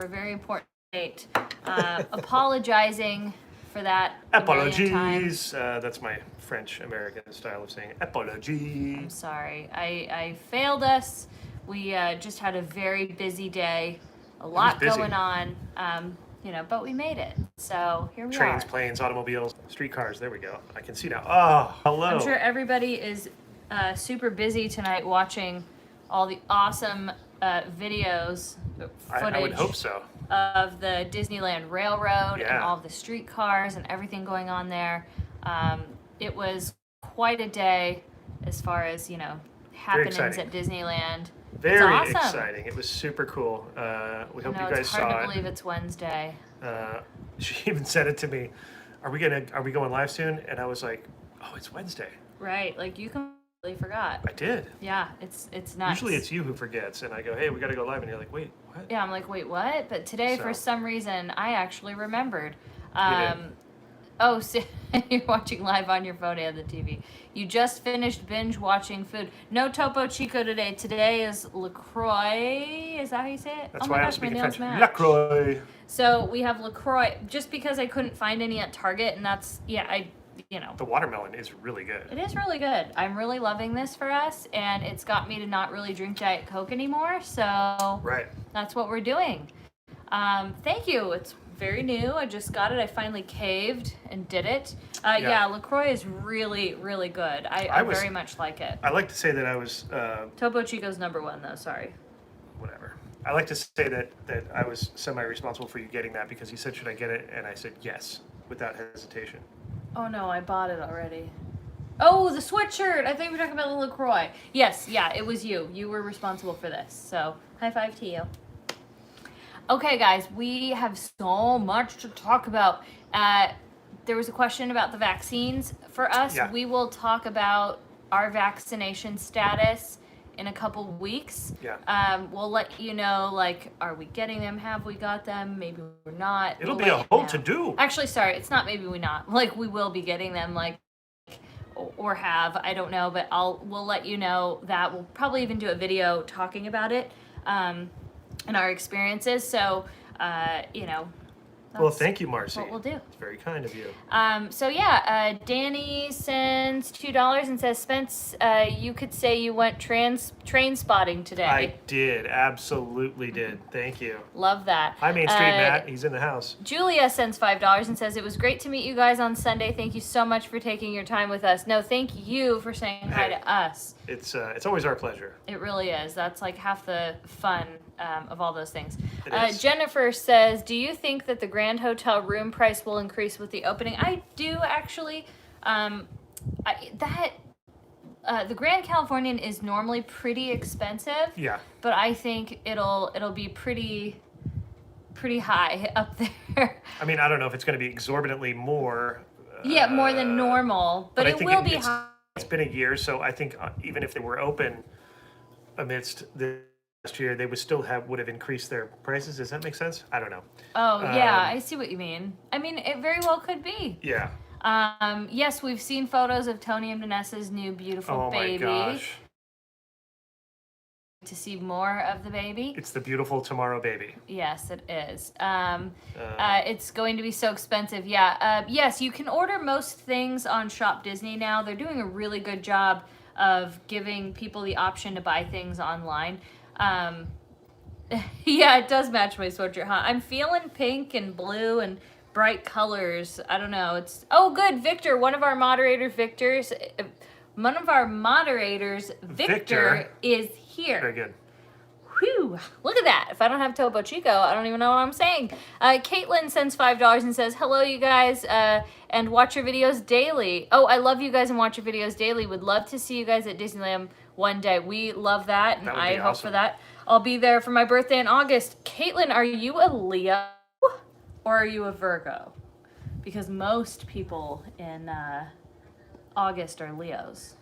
a very important date. Apologizing for that. Apologies. That's my French-American style of saying apology. I'm sorry. I failed us. We just had a very busy day. A lot going on. But we made it. So here we are. Trains, planes, automobiles, streetcars. There we go. I can see now. Oh, hello. I'm sure everybody is super busy tonight watching all the awesome videos, footage. I would hope so. Of the Disneyland Railroad and all of the streetcars and everything going on there. It was quite a day as far as, happenings at Disneyland. Very awesome. Exciting. It was super cool. We hope you guys saw it. It's hard to believe it's Wednesday. She even said it to me. Are we going live soon? And I was like, oh, it's Wednesday. Right. Like you completely forgot. I did. Yeah, it's nuts. Usually it's you who forgets, and I go, hey, we got to go live, and you're like, wait, what? Yeah, I'm like, wait, what? But today, for some reason, I actually remembered. Oh, so you're watching live on your phone and the TV. You just finished binge watching food. No Topo Chico today. Today is LaCroix. Is that how you say it? That's why I was speaking French. LaCroix. So we have LaCroix, just because I couldn't find any at Target, and that's, The watermelon is really good. It is really good. I'm really loving this for us, and it's got me to not really drink Diet Coke anymore, so that's what we're doing. Thank you. It's very new. I just got it. I finally caved and did it. LaCroix is really, really good. I very much like it. I like to say that I was... Topo Chico's #1, though. Sorry. Whatever. I like to say that I was semi-responsible for you getting that because you said, should I get it? And I said yes, without hesitation. Oh, no, I bought it already. Oh, the sweatshirt. I think we were talking about the LaCroix. Yes, it was you. You were responsible for this. So, high five to you. Okay, guys, we have so much to talk about. There was a question about the vaccines for us. Yeah. We will talk about our vaccination status in a couple weeks. Yeah. We'll let you know, are we getting them? Have we got them? Maybe we're not. It'll be a whole to-do. Actually, sorry, it's not maybe we're not. We will be getting them, or have. I don't know, but we'll let you know that. We'll probably even do a video talking about it. And our experiences. So, well, thank you, Marcy. What we'll do. It's very kind of you. Danny sends $2 and says, Spence, you could say you went train spotting today. I did. Absolutely did. Thank you. Love that. Hi, Main Street Matt. He's in the house. Julia sends $5 and says, it was great to meet you guys on Sunday. Thank you so much for taking your time with us. No, thank you for saying hi to us. It's always our pleasure. It really is. That's half the fun of all those things. Jennifer says, do you think that the Grand Hotel room price will increase with the opening? I do, actually. The Grand Californian is normally pretty expensive. Yeah. But I think it'll be pretty high up there. I mean, I don't know if it's going to be exorbitantly more. More than normal, but it will be high. It's been a year, so I think even if they were open amidst the last year, they would have increased their prices. Does that make sense? I don't know. Oh, yeah, I see what you mean. I mean, it very well could be. Yeah. Yes, we've seen photos of Tony and Vanessa's new beautiful baby. Oh my gosh. To see more of the baby. It's the beautiful tomorrow baby. Yes, it is. It's going to be so expensive. Yeah. Yes, you can order most things on Shop Disney now. They're doing a really good job of giving people the option to buy things online. Yeah, it does match my sweatshirt, huh? I'm feeling pink and blue and bright colors. I don't know. Oh, good. Victor, one of our moderators, Victor, is here. Very good. Whew. Look at that. If I don't have Topo Chico, I don't even know what I'm saying. Caitlin sends $5 and says, hello, you guys, and watch your videos daily. Oh, I love you guys and watch your videos daily. Would love to see you guys at Disneyland one day. We love that, and I hope for that. I'll be there for my birthday in August. Caitlin, are you a Leo or are you a Virgo? Because most people in August are Leos.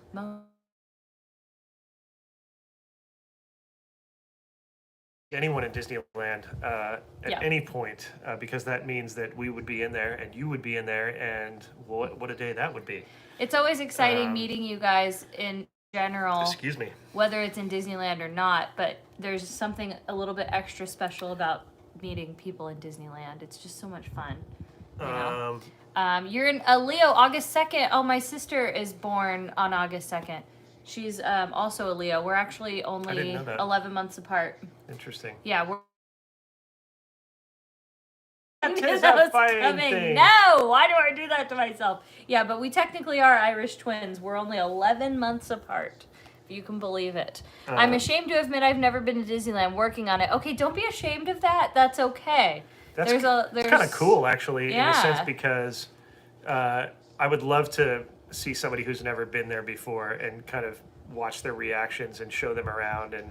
Anyone in Disneyland at any point, because that means that we would be in there and you would be in there, and what a day that would be. It's always exciting meeting you guys in general. Excuse me. Whether it's in Disneyland or not, but there's something a little bit extra special about meeting people in Disneyland. It's just so much fun. You're in Leo, August 2nd. Oh, my sister is born on August 2nd. She's also a Leo. We're actually only 11 months apart. Interesting. Yeah, we're. Thing. No, why do I do that to myself? Yeah, but we technically are Irish twins. We're only 11 months apart. If you can believe it. I'm ashamed to admit I've never been to Disneyland. Working on it. Okay, don't be ashamed of that. That's okay. That's kind of cool, actually, in a sense, because I would love to see somebody who's never been there before and kind of watch their reactions and show them around and.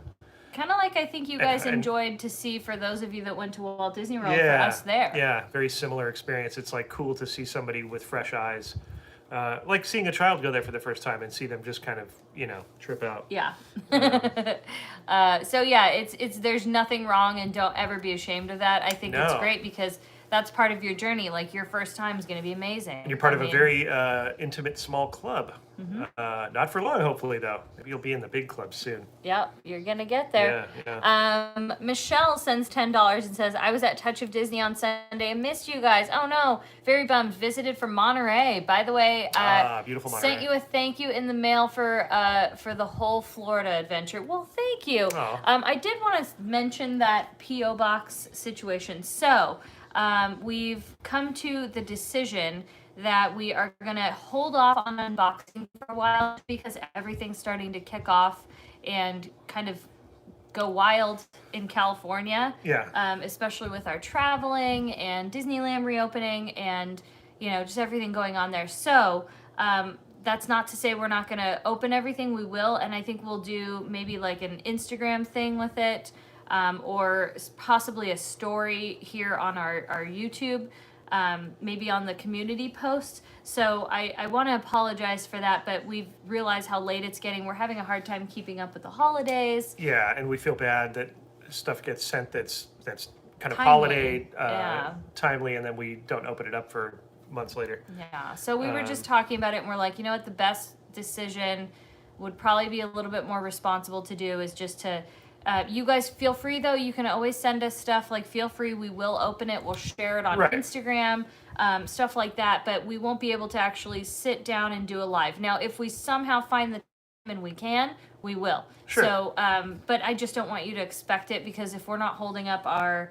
Kind of like I think you guys enjoyed to see for those of you that went to Walt Disney World for us there. Yeah, very similar experience. It's like cool to see somebody with fresh eyes. Like seeing a child go there for the first time and see them just kind of, trip out. Yeah. So yeah, it's there's nothing wrong, and don't ever be ashamed of that. I think it's great because that's part of your journey. Like your first time is going to be amazing. And you're part of a very intimate small club. Not for long, hopefully, though. Maybe you'll be in the big club soon. Yep, you're going to get there. Yeah. Michelle sends $10 and says, I was at Touch of Disney on Sunday and missed you guys. Oh, no. Very bummed. Visited from Monterey. By the way, beautiful Monterey. Sent you a thank you in the mail for the whole Florida adventure. Well, thank you. I did want to mention that P.O. Box situation. So we've come to the decision that we are going to hold off on unboxing for a while because everything's starting to kick off and kind of go wild in California. Yeah. Especially with our traveling and Disneyland reopening and, just everything going on there. So that's not to say we're not going to open everything. We will. And I think we'll do maybe like an Instagram thing with it or possibly a story here on our YouTube. Maybe on the community post. So I want to apologize for that, but we've realized how late it's getting. We're having a hard time keeping up with the holidays. Yeah, and we feel bad that stuff gets sent that's kind of timely. holiday timely, and then we don't open it up for months later. Yeah, so we were just talking about it, and we're like, what, the best decision would probably be a little bit more responsible to do is just to you guys feel free, though. You can always send us stuff. Like, feel free. We will open it. We'll share it on Instagram, stuff like that. But we won't be able to actually sit down and do a live. Now, if we somehow find the time and we can, we will. Sure. So, but I just don't want you to expect it because if we're not holding up our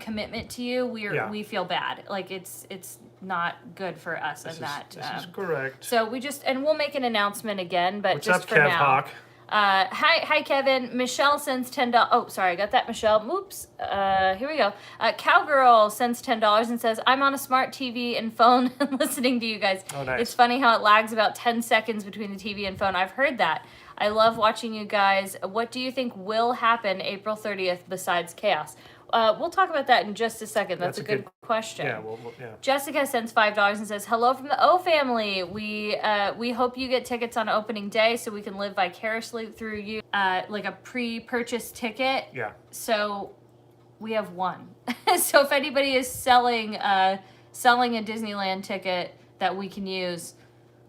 commitment to you, we feel bad. Like, it's not good for us. This is correct. So and we'll make an announcement again. But what's just up, for Kev now. Hawk? Hi, Kevin. Michelle sends $10. Oh, sorry, I got that, Michelle. Oops. Here we go. Cowgirl sends $10 and says, I'm on a smart TV and phone listening to you guys. Oh, nice. It's funny how it lags about 10 seconds between the TV and phone. I've heard that. I love watching you guys. What do you think will happen April 30th besides chaos? We'll talk about that in just a second. That's a good question. Yeah, Jessica sends $5 and says, hello from the O family. We hope you get tickets on opening day so we can live vicariously through you, like a pre-purchase ticket. Yeah. So we have one. So if anybody is selling a Disneyland ticket that we can use,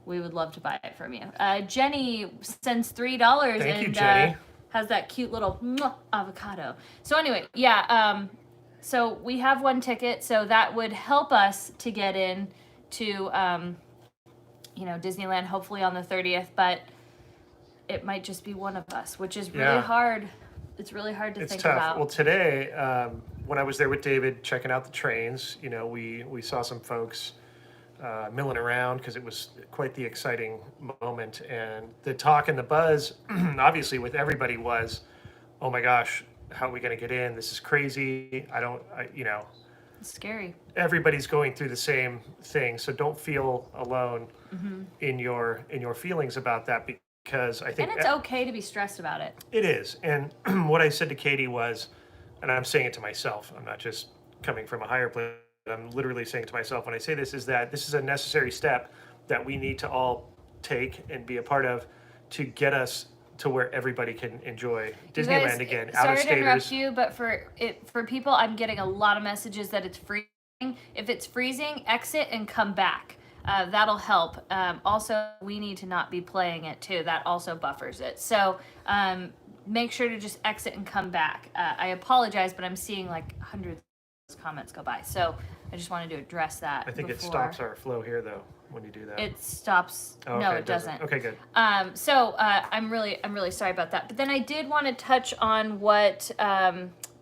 we would love to buy it from you. Jenny sends $3. Thank you, Jenny. Has that cute little avocado. So anyway, yeah. So we have one ticket, so that would help us to get in to, Disneyland, hopefully on the 30th. But it might just be one of us, which is really hard. It's really hard to think tough. about. Well, today, when I was there with David checking out the trains, we saw some folks milling around because it was quite the exciting moment, and the talk and the buzz obviously with everybody was, oh my gosh, how are we going to get in? This is crazy. It's scary. Everybody's going through the same thing, so don't feel alone in your feelings about that, because I think and it's okay to be stressed about it. It is. And what I said to Katie was, and I'm saying it to myself, I'm not just coming from a higher place, I'm literally saying to myself when I say this, is that this is a necessary step that we need to all take and be a part of to get us to where everybody can enjoy Disneyland again. Sorry to interrupt you, but for people, I'm getting a lot of messages that it's freezing. If it's freezing, exit and come back. That'll help. Also, we need to not be playing it too. That also buffers it. So make sure to just exit and come back. I apologize, but I'm seeing like hundreds comments go by. So I just wanted to address that. I think it stops our flow here though when you do that. It stops. Oh, no, okay, it doesn't. Okay, good. So I'm really sorry about that. But then I did want to touch on what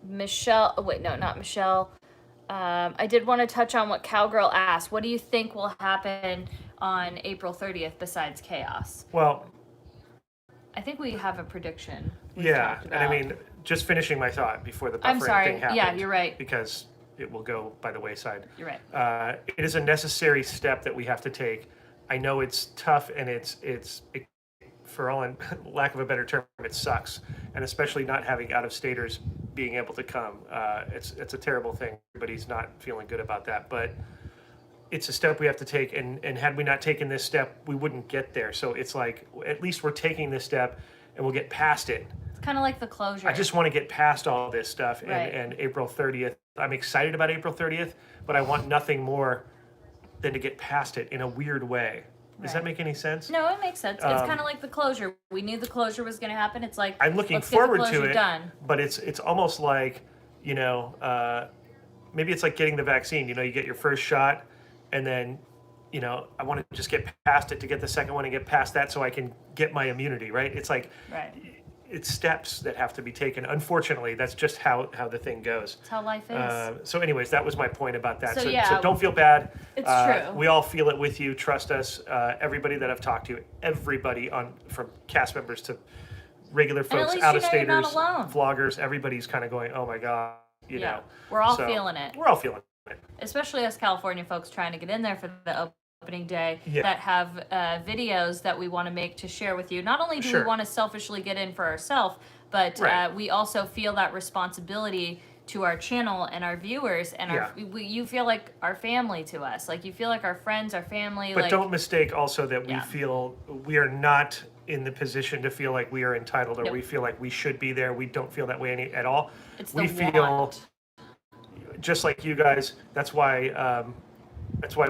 Michelle. Oh, wait, no, not Michelle. I did want to touch on what Cowgirl asked. What do you think will happen on April 30th besides chaos? Well, I think we have a prediction. Yeah, and I mean, just finishing my thought before the buffering thing happened. Yeah, you're right. Because it will go by the wayside. You're right. It is a necessary step that we have to take. I know it's tough, and it, for all in lack of a better term, it sucks, and especially not having out-of-staters being able to come. It's a terrible thing. Everybody's not feeling good about that, but it's a step we have to take, and had we not taken this step, we wouldn't get there. So it's like, at least we're taking this step, and we'll get past it. It's kind of like the closure. I just want to get past all this stuff, Right. and April 30th. I'm excited about April 30th, but I want nothing more than to get past it in a weird way. Does that make any sense? No, it makes sense. It's kind of like the closure. We knew the closure was going to happen. It's like, I'm looking let's forward get the to closure it, done. but it's almost like, maybe it's like getting the vaccine. You get your first shot, and then, I want to just get past it to get the second one and get past that so I can get my immunity, right? It's like, it's steps that have to be taken. Unfortunately, that's just how the thing goes. That's how life is. So anyways, that was my point about that. So yeah, don't feel bad. It's true. We all feel it with you. Trust us. Everybody that I've talked to, everybody from cast members to regular folks, out-of-staters, vloggers, everybody's kind of going, oh my God, you know. We're all feeling it. We're all feeling it. Especially us California folks trying to get in there for the opening day that have videos that we want to make to share with you. Not only do we want to selfishly get in for ourselves, but we also feel that responsibility to our channel and our viewers, and you feel like our family to us. Like, you feel like our friends, our family. But don't mistake also that we feel we are not in the position to feel like we are entitled, or we feel like we should be there. We don't feel that way at all. We feel just like you guys. That's why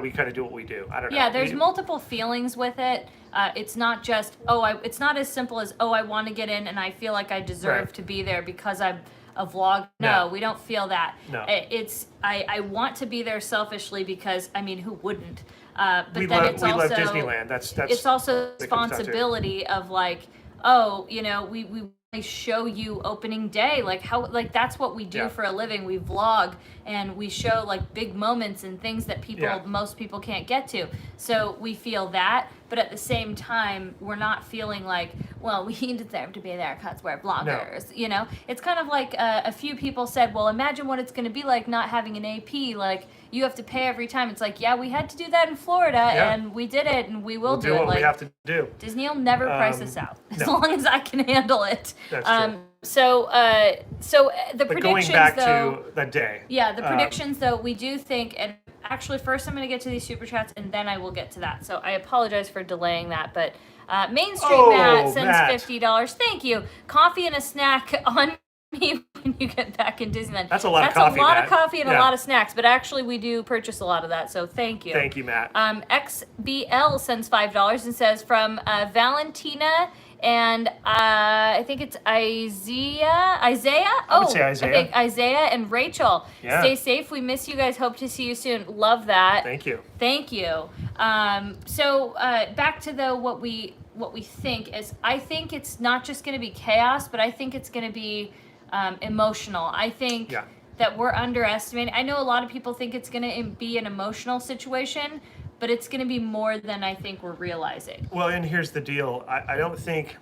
we kind of do what we do. I don't know. Yeah, there's multiple feelings with it. It's not just, it's not as simple as, I want to get in and I feel like I deserve to be there because I'm a vlog. No, we don't feel that. No. It's, I want to be there selfishly because, I mean, who wouldn't? But we then love Disneyland. That's it's also responsibility of like, we show you opening day, like that's what we do for a living. We vlog and we show like big moments and things that most people can't get to. So we feel that, but at the same time, we're not feeling like, well, we deserve to be there because we're vloggers. No. It's kind of like a few people said, well, imagine what it's going to be like not having an AP. Like, you have to pay every time. It's like, yeah, we had to do that in Florida, and we did it, and we'll do it. What we have to do. Disney will never price us out as long as I can handle it. That's true. So the but predictions, going back though, to that day. Yeah, the predictions, though, we do think, and actually, first I'm going to get to these super chats, and then I will get to that. So I apologize for delaying that, but Main Street Matt sends $50. Thank you. Coffee and a snack on me when you get back in Disneyland. That's a lot of coffee, That's a lot Matt. of coffee and a lot of snacks, but actually we do purchase a lot of that, so thank you. Thank you, Matt. XBL sends $5 and says, from Valentina and I think it's Isaiah? I would say Isaiah. I think Isaiah and Rachel. Yeah. Stay safe. We miss you guys. Hope to see you soon. Love that. Thank you. Thank you. So back to what we think is, I think it's not just going to be chaos, but I think it's going to be emotional. I think that we're underestimating. I know a lot of people think it's going to be an emotional situation, but it's going to be more than I think we're realizing. Well, and here's the deal. I don't think,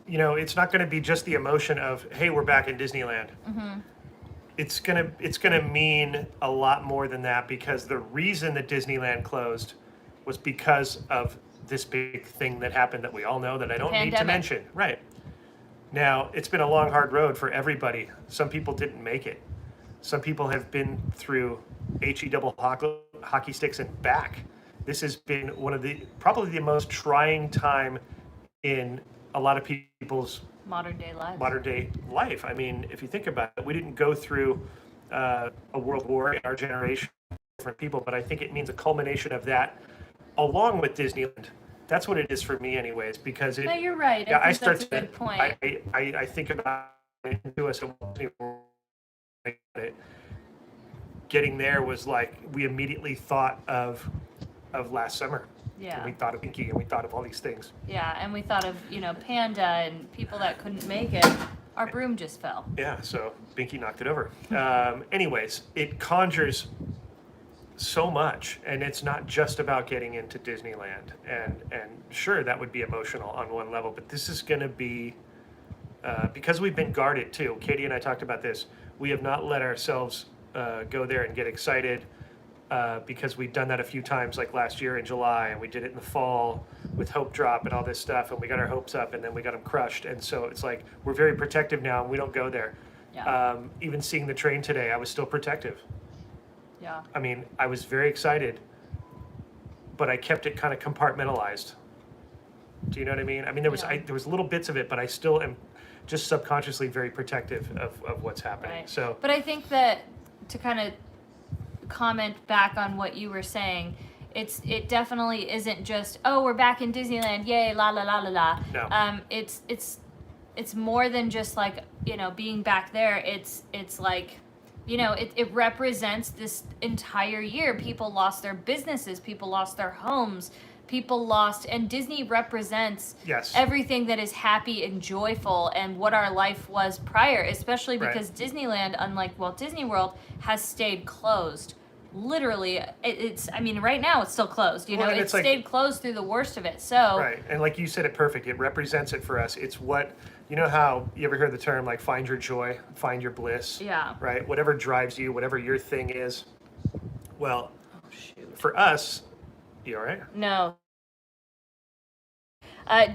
it's not going to be just the emotion of, hey, we're back in Disneyland. Mm-hmm. It's gonna mean a lot more than that, because the reason that Disneyland closed was because of this big thing that happened that we all know that I don't need to mention. Right. Now, it's been a long, hard road for everybody. Some people didn't make it. Some people have been through HE double hockey sticks and back. This has been probably the most trying time in a lot of people's modern day life. I mean, if you think about it, we didn't go through a world war in our generation, different people, but I think it means a culmination of that along with Disneyland. That's what it is for me anyways, because No, you're right. Yeah, I think that's a good point. I think about it to us, getting there was like we immediately thought of last summer. Yeah. And we thought of Pinky, and we thought of all these things. Yeah, and we thought of, Panda and people that couldn't make it. Our broom just fell. Yeah, so Binky knocked it over. Anyways, it conjures so much, and it's not just about getting into Disneyland. And sure, that would be emotional on one level, but this is going to be, because we've been guarded too. Katie and I talked about this. We have not let ourselves go there and get excited. Because we've done that a few times, like last year in July, and we did it in the fall with Hope Drop and all this stuff, and we got our hopes up, and then we got them crushed. And so it's like we're very protective now, and we don't go there. Yeah. Even seeing the train today, I was still protective. Yeah. I mean, I was very excited, but I kept it kind of compartmentalized. Do you know what I mean? I mean, there was little bits of it, but I still am just subconsciously very protective of what's happening. Right. So, but I think that to kind of comment back on what you were saying, it definitely isn't just, oh, we're back in Disneyland, yay, la la la la la. No. It's more than just like, being back there. It's like, it represents this entire year. People lost their businesses, people lost their homes, people lost, and Disney represents everything that is happy and joyful and what our life was prior, especially because Disneyland, unlike Walt Disney World, has stayed closed. Literally, right now it's still closed. It stayed closed through the worst of it. So right, and like you said it perfect. It represents it for us. It's what, how you ever heard the term like find your joy, find your bliss. Yeah. Right. Whatever drives you, whatever your thing is. Well, for us, you all right? No.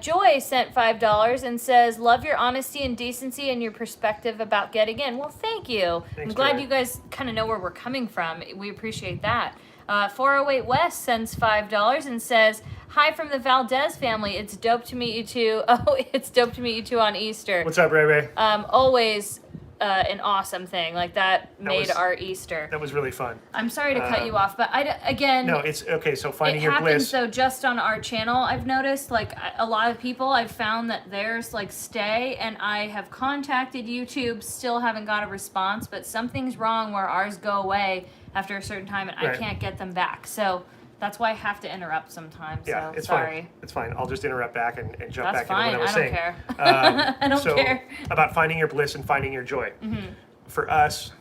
Joy sent $5 and says, love your honesty and decency and your perspective about getting in. Well, thank you. Thanks, I'm glad Joy. you guys kind of know where we're coming from. We appreciate that. 408 West sends $5 and says, hi from the Valdez family. It's dope to meet you too. Oh, it's dope to meet you too on Easter. What's up, Ray Ray? Always an awesome thing. Like that made our Easter. That was really fun. I'm sorry to cut you off, but again. No, it's okay. So finding your bliss. It happens though just on our channel. I've noticed like a lot of people. I've found that theirs like stay, and I have contacted YouTube, still haven't got a response. But something's wrong where ours go away after a certain time, and I can't get them back. So that's why I have to interrupt sometimes. Yeah, so, it's sorry. fine. It's fine. I'll just interrupt back and jump That's back into what I was saying. Care. I don't care. About finding your bliss and finding your joy. Mm-hmm. For us,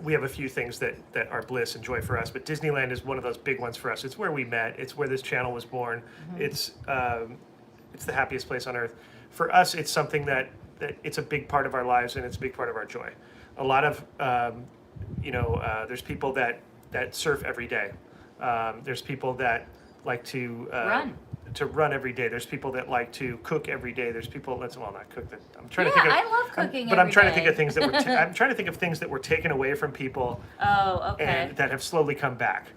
we have a few things that are bliss and joy for us, but Disneyland is one of those big ones for us. It's where we met. It's where this channel was born. Mm-hmm. It's the happiest place on earth. For us, it's something that it's a big part of our lives, and it's a big part of our joy. A lot of, there's people that surf every day. There's people that like to run every day. There's people that like to cook every day. There's people not cook. I'm trying to think of. I love cooking. I'm trying to think of things that were. I'm trying to think of things that were taken away from people. Oh, okay. And that have slowly come back.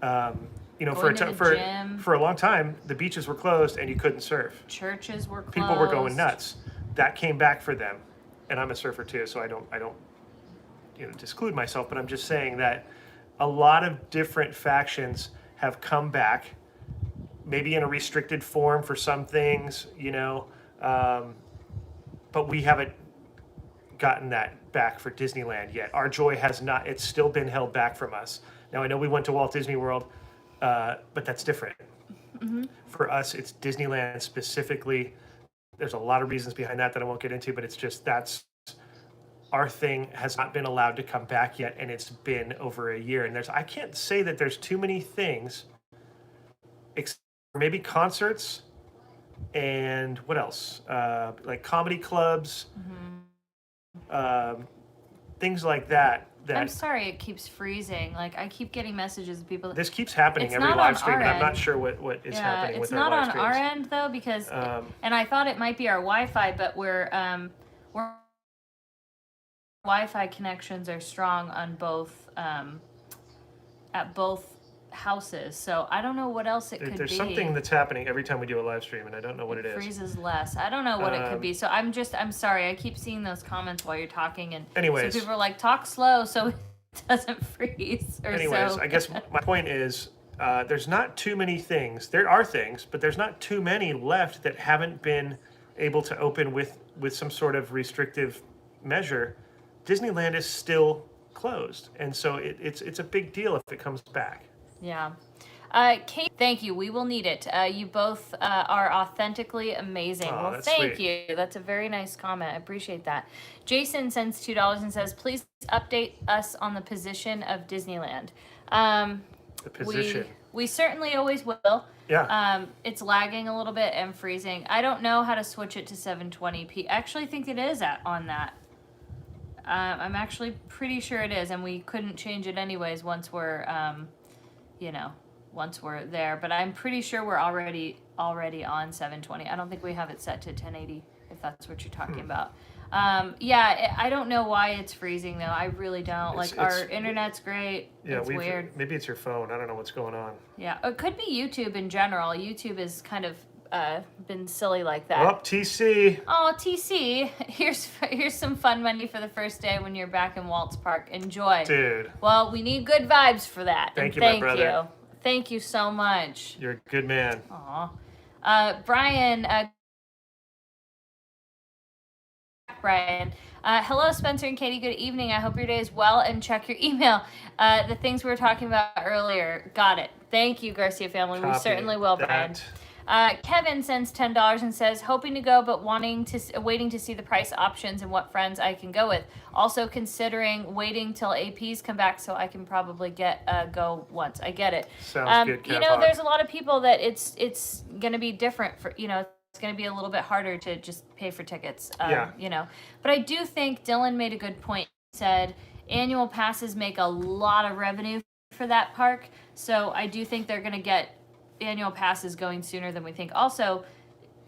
Gym. For a long time, the beaches were closed and you couldn't surf. Churches were closed. People were going nuts. That came back for them, and I'm a surfer too, so I don't disclude myself. But I'm just saying that a lot of different factions have come back, maybe in a restricted form for some things, but we haven't gotten that back for Disneyland yet. Our joy has not, it's still been held back from us. Now, I know we went to Walt Disney World, but that's different. Mm-hmm. For us, it's Disneyland specifically. There's a lot of reasons behind that I won't get into, but it's just that's our thing has not been allowed to come back yet, and it's been over a year. And I can't say that there's too many things, except maybe concerts and what else? Like comedy clubs, things like that. I'm sorry it keeps freezing. Like I keep getting messages of people. This keeps happening every live stream, and I'm not sure what is happening with our live streams. It's not on our end though, because and I thought it might be our Wi-Fi, but we're Wi-Fi connections are strong on both at both houses, so I don't know what else it could be. There's something that's happening every time we do a live stream, and I don't know what it is. It freezes less. I don't know what it could be. So I'm sorry. I keep seeing those comments while you're talking, and anyways, so people are like, talk slow so it doesn't freeze. I guess my point is, there's not too many things. There are things, but there's not too many left that haven't been able to open with some sort of restrictive measure. Disneyland is still closed, and so it's a big deal if it comes back. Yeah. Kate, thank you. We will need it. You both are authentically amazing. Oh, Well, that's thank sweet. you. That's a very nice comment. I appreciate that. Jason sends $2 and says, please update us on the position of Disneyland. The position. We certainly always will. Yeah. It's lagging a little bit and freezing. I don't know how to switch it to 720p. I actually think it is on that. I'm actually pretty sure it is, and we couldn't change it anyways once we're, once we're there. But I'm pretty sure we're already on 720. I don't think we have it set to 1080, if that's what you're talking about. Yeah, I don't know why it's freezing though. I really don't. Our internet's great. Yeah, it's weird. Maybe it's your phone. I don't know what's going on. Yeah, it could be YouTube in general. YouTube has kind of been silly like that. Oh, TC. Oh, TC, here's some fun money for the first day when you're back in Waltz Park. Enjoy. Dude. Well, we need good vibes for that. Thank you, my brother. Thank you so much. You're a good man. Aw. Brian, hello, Spencer and Katie. Good evening. I hope your day is well, and check your email. The things we were talking about earlier. Got it. Thank you, Garcia family. We certainly will, Brian. Kevin sends $10 and says, hoping to go, but waiting to see the price options and what friends I can go with. Also considering waiting till APs come back so I can probably go once. I get it. Sounds good, Kev. There's a lot of people that it's going to be different for, it's going to be a little bit harder to just pay for tickets, But I do think Dylan made a good point. He said annual passes make a lot of revenue for that park. So I do think they're going to get annual passes going sooner than we think. Also,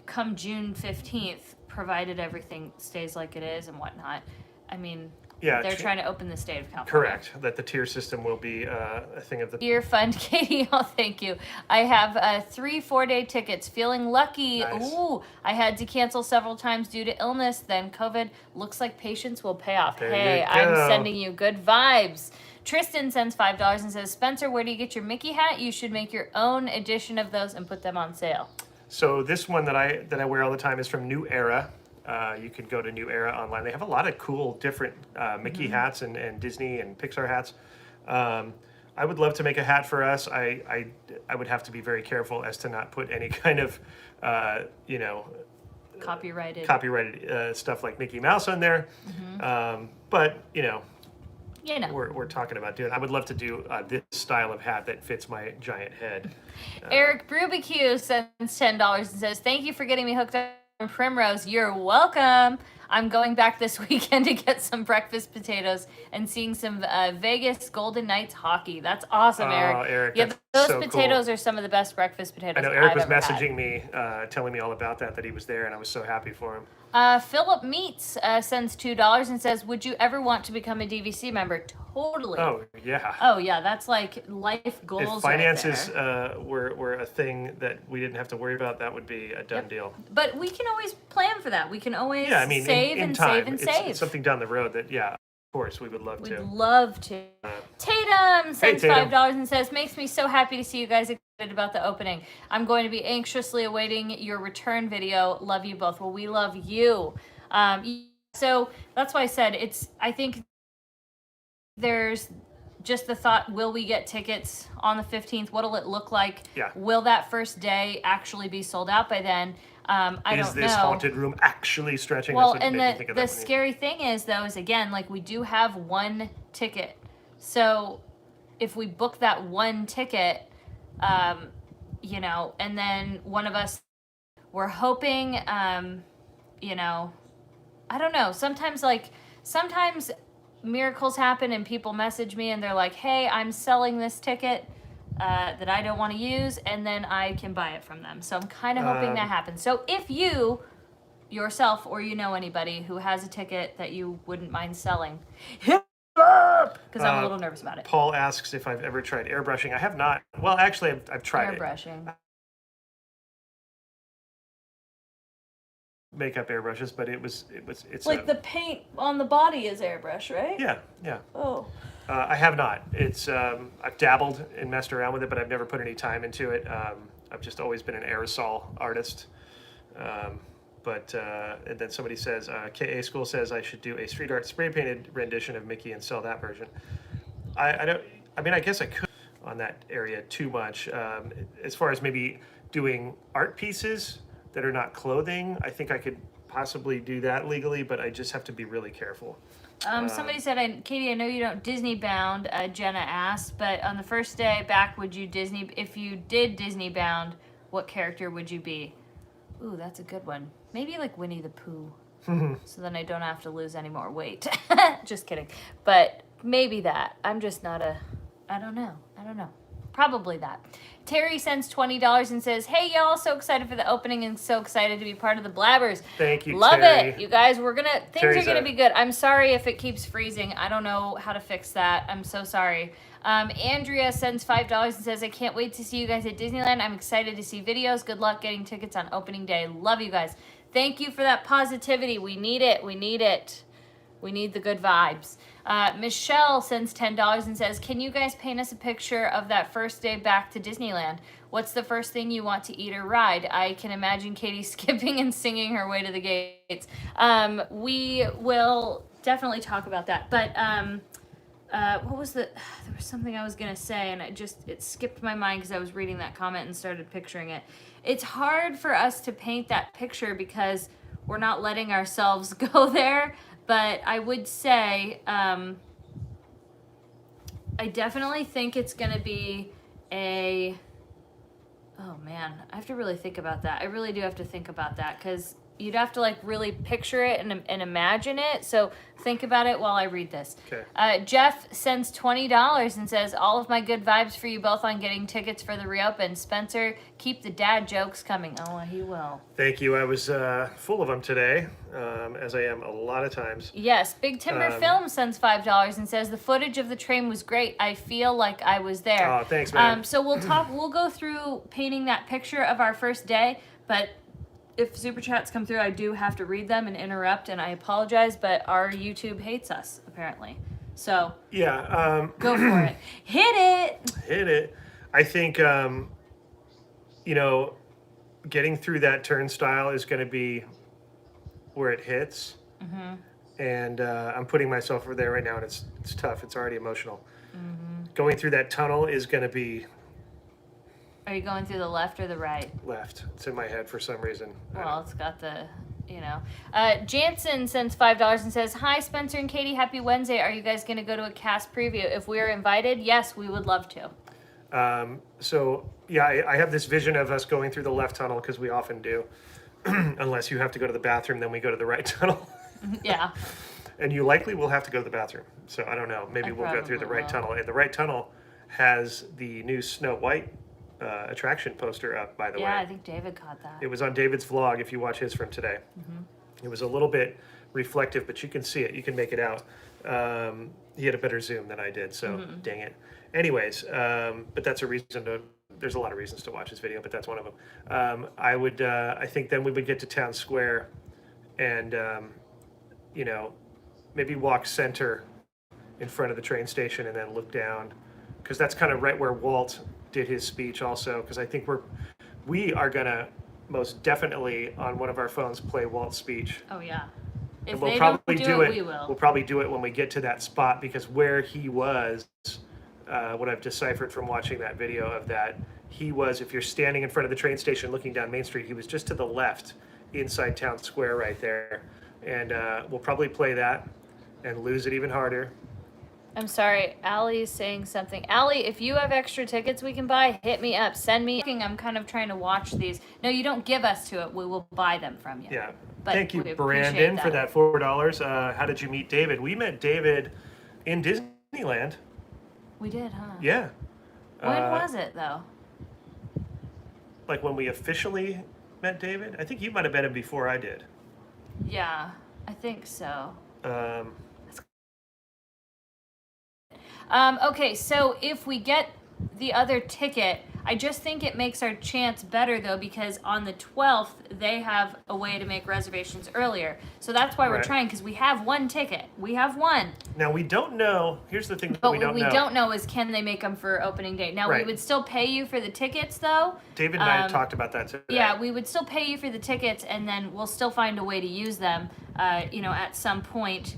come June 15th, provided everything stays like it is and whatnot. I mean, they're trying to open the state of California. Correct. That the tier system will be a thing of the... Year fund, Katie. Oh, thank you. I have 3 4-day tickets. Feeling lucky. Nice. Ooh, I had to cancel several times due to illness, then COVID. Looks like patience will pay off. There you go. I'm sending you good vibes. Tristan sends $5 and says, Spencer, where do you get your Mickey hat? You should make your own edition of those and put them on sale. So this one that I wear all the time is from New Era. You can go to New Era online. They have a lot of cool different Mickey hats and Disney and Pixar hats. I would love to make a hat for us. I would have to be very careful as to not put any kind of copyrighted stuff like Mickey Mouse on there. But we're talking about doing. I would love to do this style of hat that fits my giant head. Eric Brubicue sends $10 and says, thank you for getting me hooked up on Primrose. You're welcome. I'm going back this weekend to get some breakfast potatoes and seeing some Vegas Golden Knights hockey. That's awesome, Eric. Oh, Eric, yeah, those so potatoes cool. are some of the best breakfast potatoes I know Eric was I've ever messaging had. me, telling me all about that he was there, and I was so happy for him. Philip Meats sends $2 and says, would you ever want to become a DVC member? Totally. Oh, yeah. Oh, yeah. That's like life goals. If finances were a thing that we didn't have to worry about, that would be a done deal. But we can always plan for that. We can always save and time. save and save. It's something down the road that, of course, we would love to. We'd love to. Tatum sends Tatum. $5 and says, makes me so happy to see you guys excited about the opening. I'm going to be anxiously awaiting your return video. Love you both. Well, we love you. So that's why I said I think there's just the thought, will we get tickets on the 15th? What'll it look like? Yeah. Will that first day actually be sold out by then? I don't know. Is this haunted room actually stretching? Well, and the scary thing is, though, is again, like we do have one ticket. So if we book that one ticket, and then one of us, we're hoping, I don't know. Sometimes miracles happen and people message me and they're like, hey, I'm selling this ticket that I don't want to use, and then I can buy it from them. So I'm kind of hoping that happens. So if you yourself or anybody who has a ticket that you wouldn't mind selling, hit up, because I'm a little nervous about it. Paul asks if I've ever tried airbrushing. I have not. Well, actually, I've tried airbrushing. Makeup airbrushes, but it's like the paint on the body is airbrush, right? Yeah. Oh. I have not. It's I've dabbled and messed around with it, but I've never put any time into it. I've just always been an aerosol artist. But and then somebody says, KA School says I should do a street art spray painted rendition of Mickey and sell that version. I don't. I mean, I guess I could on that area too much. As far as maybe doing art pieces that are not clothing, I think I could possibly do that legally, but I just have to be really careful. Somebody said, Katie, I know you don't Disney bound, Jenna asked, but on the first day back, would you Disney, if you did Disney bound, what character would you be? Ooh, that's a good one. Maybe like Winnie the Pooh. So then I don't have to lose any more weight. Just kidding. But maybe that. I'm just not I don't know. Probably that. Terry sends $20 and says, hey, y'all, so excited for the opening and so excited to be part of the Blabbers. Thank you, Love Terry. it. You guys, things are gonna be good. I'm sorry if it keeps freezing. I don't know how to fix that. I'm so sorry. Andrea sends $5 and says, I can't wait to see you guys at Disneyland. I'm excited to see videos. Good luck getting tickets on opening day. Love you guys. Thank you for that positivity. We need it. We need it. We need the good vibes. Michelle sends $10 and says, can you guys paint us a picture of that first day back to Disneyland? What's the first thing you want to eat or ride? I can imagine Katie skipping and singing her way to the gates. We will definitely talk about that. But what was there was something I was going to say, and it skipped my mind because I was reading that comment and started picturing it. It's hard for us to paint that picture because we're not letting ourselves go there. But I would say, I definitely think it's going to be oh man, I have to really think about that. I really do have to think about that because you'd have to like really picture it and imagine it. So think about it while I read this. Okay. Jeff sends $20 and says, all of my good vibes for you both on getting tickets for the reopen. Spencer, keep the dad jokes coming. Oh, he will. Thank you. I was full of them today, as I am a lot of times. Yes. Big Timber Film sends $5 and says, the footage of the train was great. I feel like I was there. Oh, thanks, man. So we'll go through painting that picture of our first day, but if super chats come through, I do have to read them and interrupt, and I apologize, but our YouTube hates us, apparently. So yeah, go for it. Hit it. I think, getting through that turnstile is going to be where it hits. Mm-hmm. And I'm putting myself over there right now, and it's tough. It's already emotional. Mm-hmm. Going through that tunnel is going to be... Are you going through the left or the right? Left. It's in my head for some reason. Well, it's got the, Jansen sends $5 and says, hi, Spencer and Katie, happy Wednesday. Are you guys going to go to a cast preview? If we are invited, yes, we would love to. I have this vision of us going through the left tunnel because we often do. Unless you have to go to the bathroom, then we go to the right tunnel. Yeah. And you likely will have to go to the bathroom. So I don't know. Maybe we'll go through the right tunnel. And the right tunnel has the new Snow White attraction poster up, by the way. Yeah, I think David caught that. It was on David's vlog if you watch his from today. Mm-hmm. It was a little bit reflective, but you can see it. You can make it out. He had a better zoom than I did, so dang it. Anyways, but that's a reason to... There's a lot of reasons to watch this video, but that's one of them. I think then we would get to Town Square and, maybe walk center in front of the train station and then look down. Because that's kind of right where Walt did his speech also, because I think we are gonna most definitely on one of our phones play Walt's speech. Oh yeah. If and we'll they probably don't do it, we will. We'll probably do it when we get to that spot, because where he was, what I've deciphered from watching that video of that, he was, if you're standing in front of the train station looking down Main Street, he was just to the left inside Town Square right there. And we'll probably play that and lose it even harder. I'm sorry, Allie is saying something. Allie, if you have extra tickets we can buy, hit me up. Send me. I'm kind of trying to watch these. No, you don't give us to it. We will buy them from you. Yeah. But thank you, Brandon, for that $4. How did you meet David? We met David in Disneyland. We did, huh? Yeah. When was it, though? Like when we officially met David? I think you might have met him before I did. Yeah, I think so. Okay, so if we get the other ticket, I just think it makes our chance better, though, because on the 12th, they have a way to make reservations earlier. So that's why we're trying, because we have one ticket. We have one. Now, we don't know. Here's the thing that But we don't know. What we don't know is, can they make them for opening day? Now, we would still pay you for the tickets, though. David and I talked about that today. Yeah, we would still pay you for the tickets, and then we'll still find a way to use them, at some point.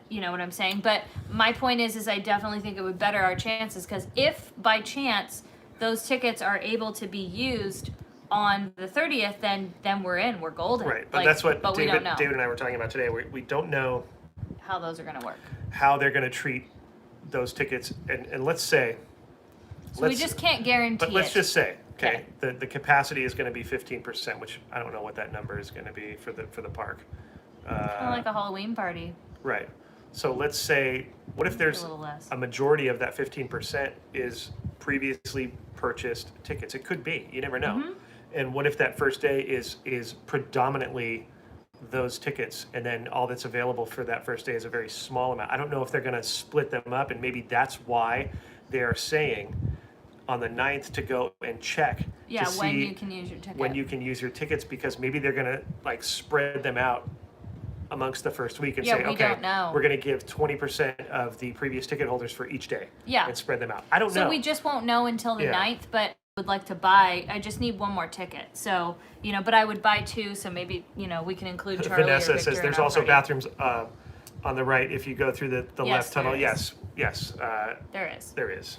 You know what I'm saying? But my point is I definitely think it would better our chances, because if by chance those tickets are able to be used on the 30th, then we're in. We're golden. Right, but that's what we don't know David and I were talking about today. We don't know how those are going to work. How they're going to treat those tickets, and let's say. So we just can't guarantee. But let's just say, okay, the capacity is going to be 15%, which I don't know what that number is going to be for the park. Kind of like a Halloween party. Right. So let's say, what if there's a majority of that 15% is previously purchased tickets? It could be. You never know. Mm-hmm. And what if that first day is predominantly those tickets, and then all that's available for that first day is a very small amount? I don't know if they're going to split them up, and maybe that's why they're saying on the 9th to go and check to see when you can use your ticket. When you can use your tickets, because maybe they're going to like spread them out amongst the first week and say, okay, we're going to give 20% of the previous ticket holders for each day. And spread them out. I don't know. So we just won't know until the 9th, but would like to buy. I just need one more ticket. So, but I would buy 2, so maybe, we can include Charlie. Vanessa or Victor says there's also bathrooms on the right if you go through the left tunnel. Yes. There is. There is.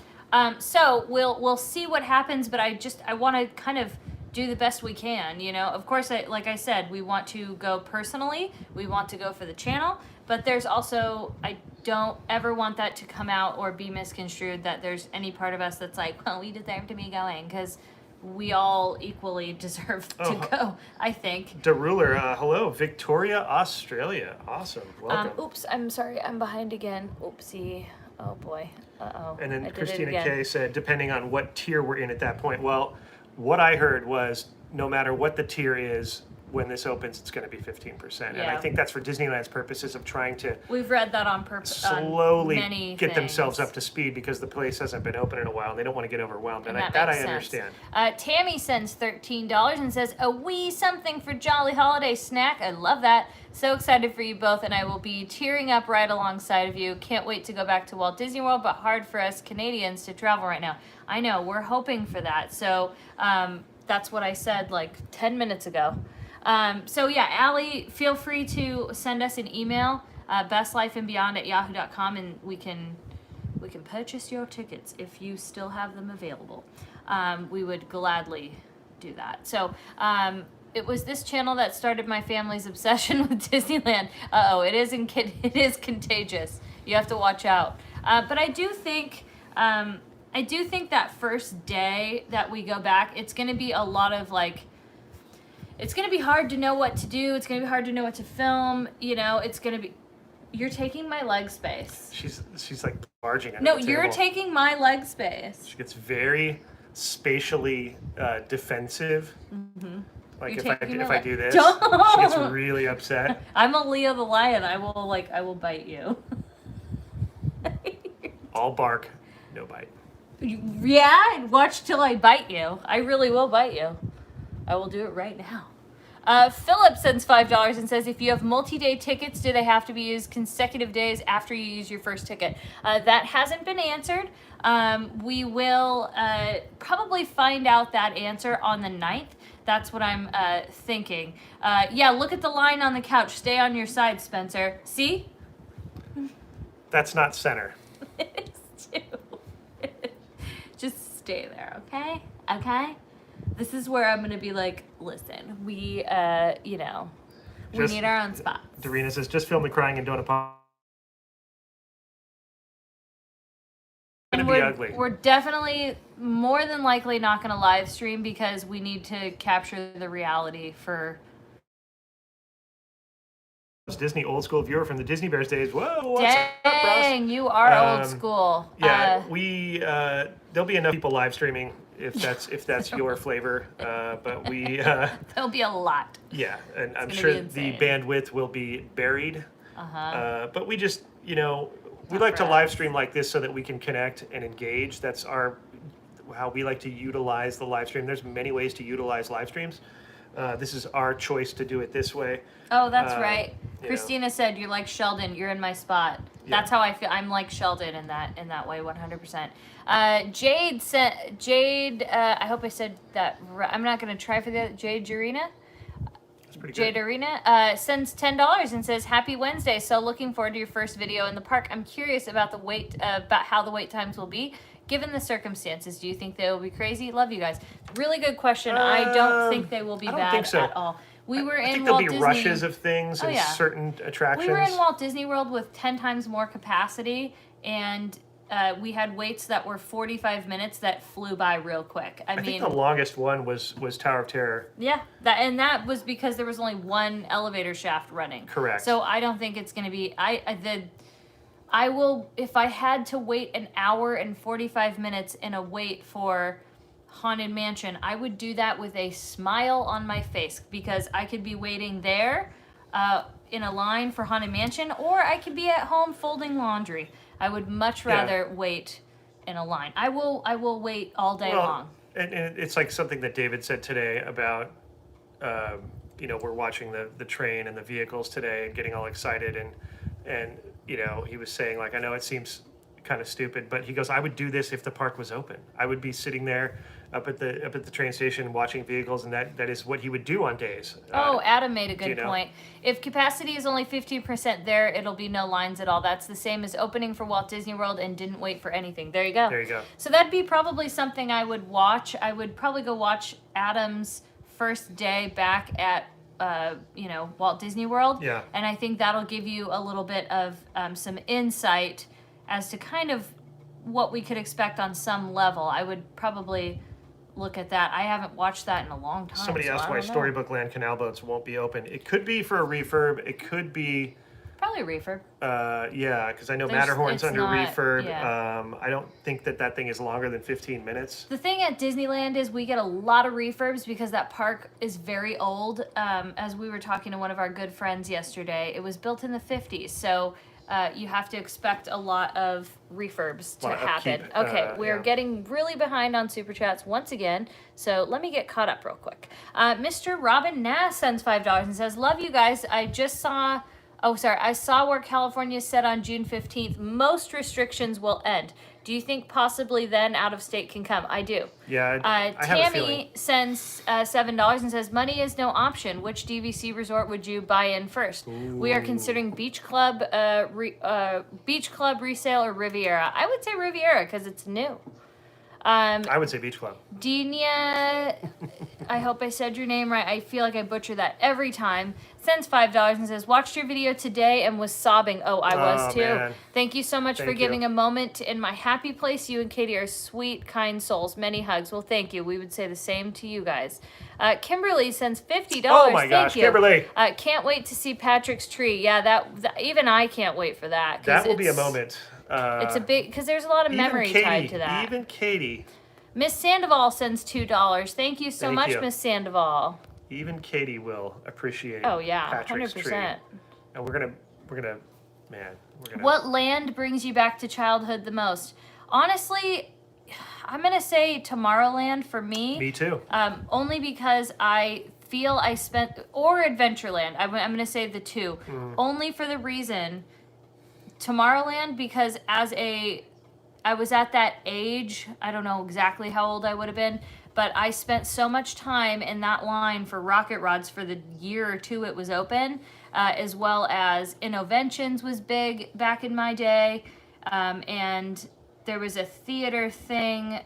So we'll see what happens, but I want to kind of do the best we can, Of course, like I said, we want to go personally. We want to go for the channel, but there's also, I don't ever want that to come out or be misconstrued that there's any part of us that's like, well, we deserve to be going, because we all equally deserve to go, I think. DeRuler, hello, Victoria, Australia. Awesome. Welcome. Oops, I'm sorry. I'm behind again. Oopsie. Oh, boy. Uh-oh. And then Christina K said, depending on what tier we're in at that point. Well, what I heard was no matter what the tier is, when this opens, it's going to be 15%. And I think that's for Disneyland's purposes of trying to... We've read that on purpose. Slowly get themselves up to speed, because the place hasn't been open in a while and they don't want to get overwhelmed. And that I understand. Tammy sends $13 and says, a wee something for Jolly Holiday snack. I love that. So excited for you both, and I will be tearing up right alongside of you. Can't wait to go back to Walt Disney World, but hard for us Canadians to travel right now. I know, we're hoping for that. So that's what I said like 10 minutes ago. So yeah, Allie, feel free to send us an email, bestlifeandbeyond@yahoo.com, and we can purchase your tickets if you still have them available. We would gladly do that. So it was this channel that started my family's obsession with Disneyland. It is contagious. You have to watch out. But I do think that first day that we go back, it's going to be a lot of like. It's going to be hard to know what to do. It's going to be hard to know what to film. It's going to be... You're taking my leg space. She's like barging under No, the table. you're taking my leg space. She gets very spatially defensive. Mm-hmm. Like if I do this, she gets really upset. I'm a Leo the lion. I will bite you. All bark, no bite. Yeah, watch till I bite you. I really will bite you. I will do it right now. Philip sends $5 and says, if you have multi-day tickets, do they have to be used consecutive days after you use your first ticket? That hasn't been answered. We will probably find out that answer on the 9th. That's what I'm thinking. Yeah, look at the line on the couch. Stay on your side, Spencer. See? That's not center. It is too. Just stay there, okay? Okay? This is where I'm going to be like, listen, we need our own spots. Dorina says, just film me crying and don't apologize. It's going to be ugly. We're definitely more than likely not going to live stream, because we need to capture the reality for... Disney old school viewer from the Disney Bears days. Whoa, what's up, Ross? Dang, you are old school. Yeah, there'll be enough people live streaming if that's your flavor. But we there'll be a lot. Yeah, and I'm sure the bandwidth will be buried. But we just we like to live stream like this so that we can connect and engage. how we like to utilize the live stream. There's many ways to utilize live streams. This is our choice to do it this way. Oh, that's right. you Christina said you're like Sheldon. You're in my spot. Yeah. That's how I feel. I'm like Sheldon in that way, 100%. Jade said. Jade. I hope I said that right. I'm not gonna try for the Jade Jarina. That's pretty Jade good. Arena sends $10 and says happy Wednesday. So looking forward to your first video in the park. I'm curious about about how the wait times will be given the circumstances. Do you think they will be crazy? Love you guys. Really good question. I don't think they will be I don't bad think so. at all. We were I in think Walt there'll be Disney. rushes of things and yeah. certain attractions. We were in Walt Disney World with 10 times more capacity, and we had waits that were 45 minutes that flew by real quick. I mean, think the longest one was Tower of Terror. yeah, that was because there was only one elevator shaft running. Correct. So I don't think it's going to be. I will, if I had to wait an hour and 45 minutes in a wait for Haunted Mansion, I would do that with a smile on my face, because I could be waiting there in a line for Haunted Mansion, or I could be at home folding laundry. I would much rather wait in a line. I will wait all day long. And it's like something that David said today about, we're watching the train and the vehicles today and getting all excited, and he was saying, like, I know it seems kind of stupid, but he goes, I would do this if the park was open. I would be sitting there up at the train station watching vehicles, and that is what he would do on days. Adam made a good point. If capacity is only 15% there, it'll be no lines at all. That's the same as opening for Walt Disney World and didn't wait for anything. There you go. There you go. So that'd be probably something I would watch. I would probably go watch Adam's first day back at Walt Disney World. Yeah. And I think that'll give you a little bit of some insight as to kind of what we could expect on some level. I would probably look at that. I haven't watched that in a long time. Somebody asked why Storybook Land canal boats won't be open. It could be for a refurb. It could be probably a refurb. Yeah, because I know Matterhorn's under refurb. Yeah. I don't think that thing is longer than 15 minutes. The thing at Disneyland is we get a lot of refurbs because that park is very old. As we were talking to one of our good friends yesterday, it was built in the 50s, so you have to expect a lot of refurbs to happen. Okay, we're getting really behind on Super Chats once again, so let me get caught up real quick. Mr. Robin Nass sends $5 and says, love you guys. I saw where California said on June 15th, most restrictions will end. Do you think possibly then out of state can come? I do. Yeah, I have a feeling. Tammy sends $7 and says, money is no option. Which DVC resort would you buy in first? Ooh. We are considering Beach Club, Resale, or Riviera. I would say Riviera because it's new. I would say Beach Club. Dina, I hope I said your name right. I feel like I butcher that every time. Sends $5 and says, watched your video today and was sobbing. Oh, I was too. Man. Thank you so much for giving a moment in my happy place. You and Katie are sweet, kind souls. Many hugs. Well, thank you. We would say the same to you guys. Kimberly sends $50. Oh my gosh, Kimberly. Can't wait to see Patrick's tree. Yeah, that even I can't wait for that. That will be a moment. It's a big, because there's a lot of memory tied to that. Even Katie. Miss Sandoval sends $2. Thank you so much, Miss Sandoval. Even Katie will appreciate. Oh yeah, Patrick's 100%. tree. And we're gonna, man. What land brings you back to childhood the most? Honestly, I'm gonna say Tomorrowland for me. Me too. Only because I feel I spent, or Adventureland. I'm gonna say the two. Only for the reason, Tomorrowland, because I was at that age, I don't know exactly how old I would have been, but I spent so much time in that line for rocket rods for the year or two it was open, as well as Innoventions was big back in my day, and there was a theater thing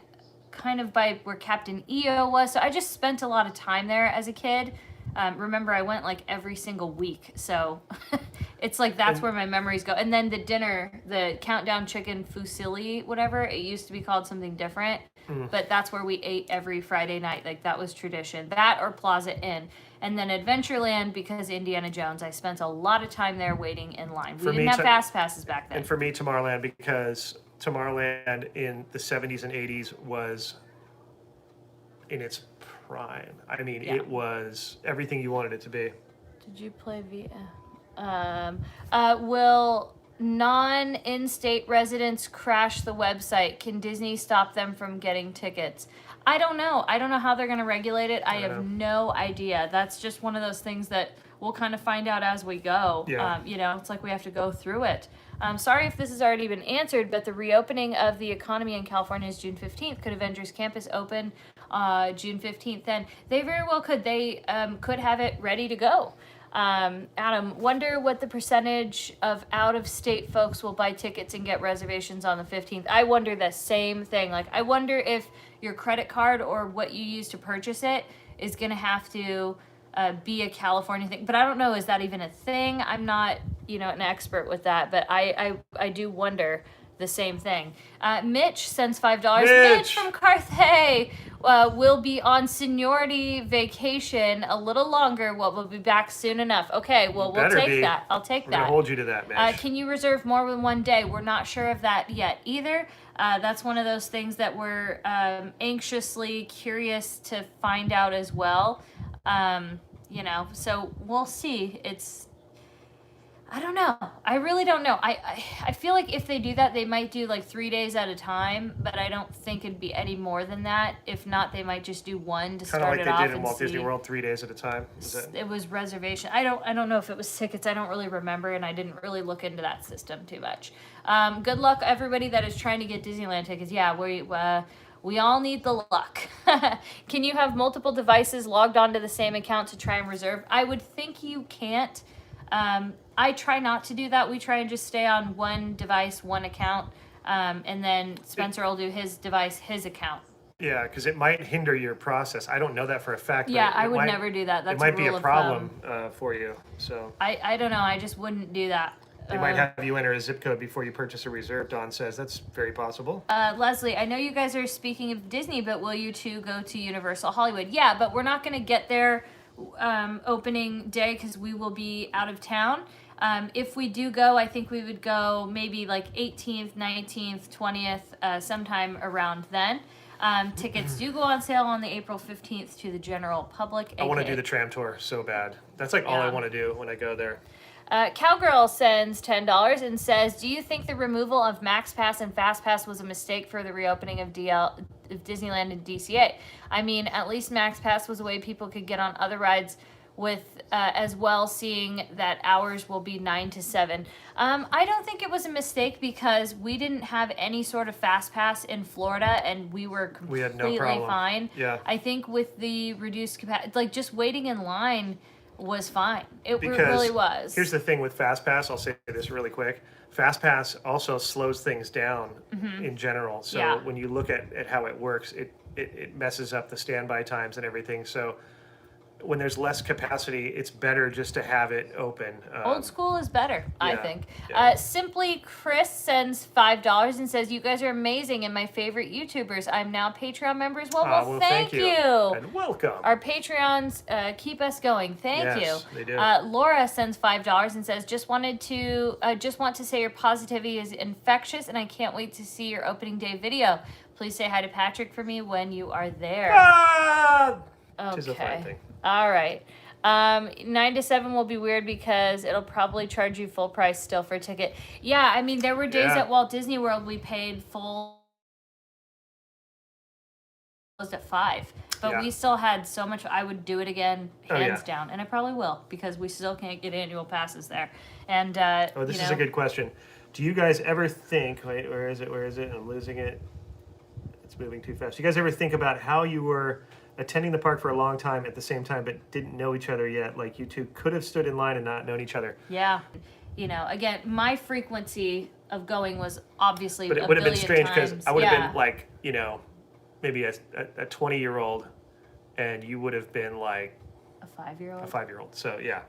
kind of by where Captain EO was, so I just spent a lot of time there as a kid. Remember, I went like every single week, so it's like that's where my memories go. And then the dinner, the Countdown Chicken Fusilli, whatever, it used to be called something different, but that's where we ate every Friday night. Like that was tradition. That or Plaza Inn. And then Adventureland, because Indiana Jones, I spent a lot of time there waiting in line. We didn't have fast passes back then. And for me, Tomorrowland, because Tomorrowland in the 70s and 80s was in its prime. I mean, it was everything you wanted it to be. Did you play Will Non-in-state residents crash the website. Can Disney stop them from getting tickets? I don't know. I don't know how they're going to regulate it. I have no idea. That's just one of those things that we'll kind of find out as we go. Yeah. It's like we have to go through it. Sorry if this has already been answered, but the reopening of the economy in California is June 15th. Could Avengers Campus open June 15th then? They very well could. They could have it ready to go. Adam, wonder what the percentage of out-of-state folks will buy tickets and get reservations on the 15th. I wonder the same thing. Like, I wonder if your credit card or what you use to purchase it is going to have to be a California thing. But I don't know, is that even a thing? I'm not, an expert with that, but I do wonder the same thing. Mitch sends $5. Mitch from Carthay will be on seniority vacation a little longer. Well, we'll be back soon enough. Okay, well, we'll take that. I'll take that. We're going to hold you to that, Mitch. Can you reserve more than one day? We're not sure of that yet either. That's one of those things that we're anxiously curious to find out as well. So we'll see. I don't know. I really don't know. I feel like if they do that, they might do like 3 days at a time, but I don't think it'd be any more than that. If not, they might just do one to start it off. Kind of like they did in Walt Disney World, 3 days at a time. It was reservation. I don't know if it was tickets. I don't really remember, and I didn't really look into that system too much. Good luck, everybody that is trying to get Disneyland tickets. Yeah, we all need the luck. Can you have multiple devices logged onto the same account to try and reserve? I would think you can't. I try not to do that. We try and just stay on one device, one account, and then Spencer will do his device, his account. Yeah, because it might hinder your process. I don't know that for a fact. Yeah, I would never do that. That's it might be a problem for you. So I don't know. I just wouldn't do that. They might have you enter a zip code before you purchase a reserve, Dawn says. That's very possible. Leslie, I know you guys are speaking of Disney, but will you two go to Universal Hollywood? Yeah, but we're not going to get there opening day because we will be out of town. If we do go, I think we would go maybe like 18th, 19th, 20th, sometime around then. Tickets do go on sale on the April 15th to the general public. I want to do the tram tour so bad. That's like all I want to do when I go there. Cowgirl sends $10 and says, do you think the removal of Max Pass and Fast Pass was a mistake for the reopening of Disneyland and DCA? I mean, at least Max Pass was a way people could get on other rides with as well, seeing that hours will be 9 to 7. I don't think it was a mistake because we didn't have any sort of Fast Pass in Florida and we were completely fine. Yeah. I think with the reduced capacity, like just waiting in line was fine. It really was. Here's the thing with Fast Pass, I'll say this really quick. Fast Pass also slows things down in general. So when you look at how it works, it messes up the standby times and everything. So when there's less capacity, it's better just to have it open. Old school is better, I think. Yeah. Simply Chris sends $5 and says, you guys are amazing and my favorite YouTubers. I'm now Patreon members. Well, thank you. And welcome. Our Patreons keep us going. Thank you. They do. Laura sends $5 and says, just want to say your positivity is infectious and I can't wait to see your opening day video. Please say hi to Patrick for me when you are there. Which is a fun thing. All right. 9 to 7 will be weird because it'll probably charge you full price still for a ticket. Yeah, I mean, there were days at Walt Disney World we paid full at 5. But we still had so much. I would do it again, hands down. And I probably will because we still can't get annual passes there. And this is a good question. Do you guys ever think, wait, where is it? I'm losing it. It's moving too fast. Do you guys ever think about how you were attending the park for a long time at the same time but didn't know each other yet? Like you two could have stood in line and not known each other. Yeah. Again, my frequency of going was obviously but it would have been strange because I would have been like, maybe a 20-year-old and you would have been like a 5-year-old. A 5-year-old. So, yeah.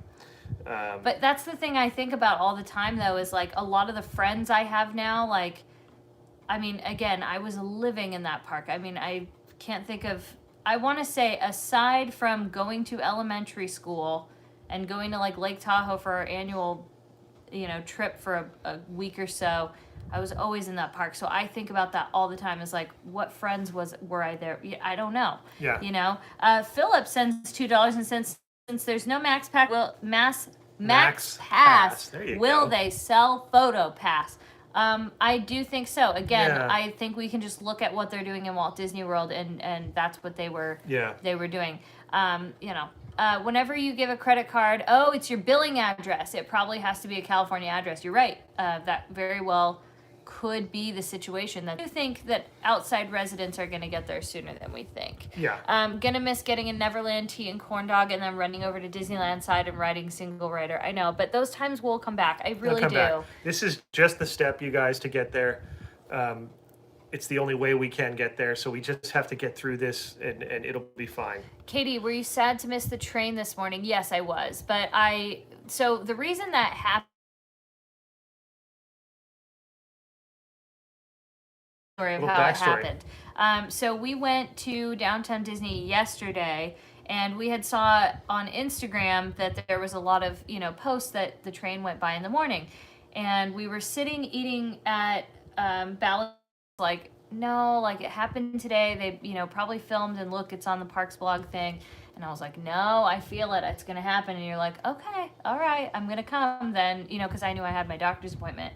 But that's the thing I think about all the time, though, is like a lot of the friends I have now, like, I mean, again, I was living in that park. I mean, I can't think of, I want to say, aside from going to elementary school and going to like Lake Tahoe for our annual, trip for a week or so, I was always in that park. So I think about that all the time. Is like, what friends were I there? I don't know. Yeah. Philip sends $2 and since there's no Max Max Pass. There you Will go. they sell Photo Pass? I do think so. Again, Yeah. I think we can just look at what they're doing in Walt Disney World, and that's what they were doing. Whenever you give a credit card, it's your billing address. It probably has to be a California address. You're right. That very well could be the situation. That I do think that outside residents are going to get there sooner than we think. Yeah. Gonna miss getting a Neverland tea and corn dog and then running over to Disneyland side and riding single rider. I know, but those times will come back. I really do. Back. This is just the step, you guys, to get there. It's the only way we can get there, so we just have to get through this, and it'll be fine. Katie, were you sad to miss the train this morning? Yes, I was, but so the reason that happened. Story of how it happened. So we went to Downtown Disney yesterday, and we had saw on Instagram that there was a lot of posts that the train went by in the morning, and we were sitting eating at Ballot. Like, no, like it happened today. They probably filmed, and look, it's on the Parks blog thing. And I was like, no, I feel it. It's gonna happen. And you're like, okay, all right, I'm gonna come then. Because I knew I had my doctor's appointment,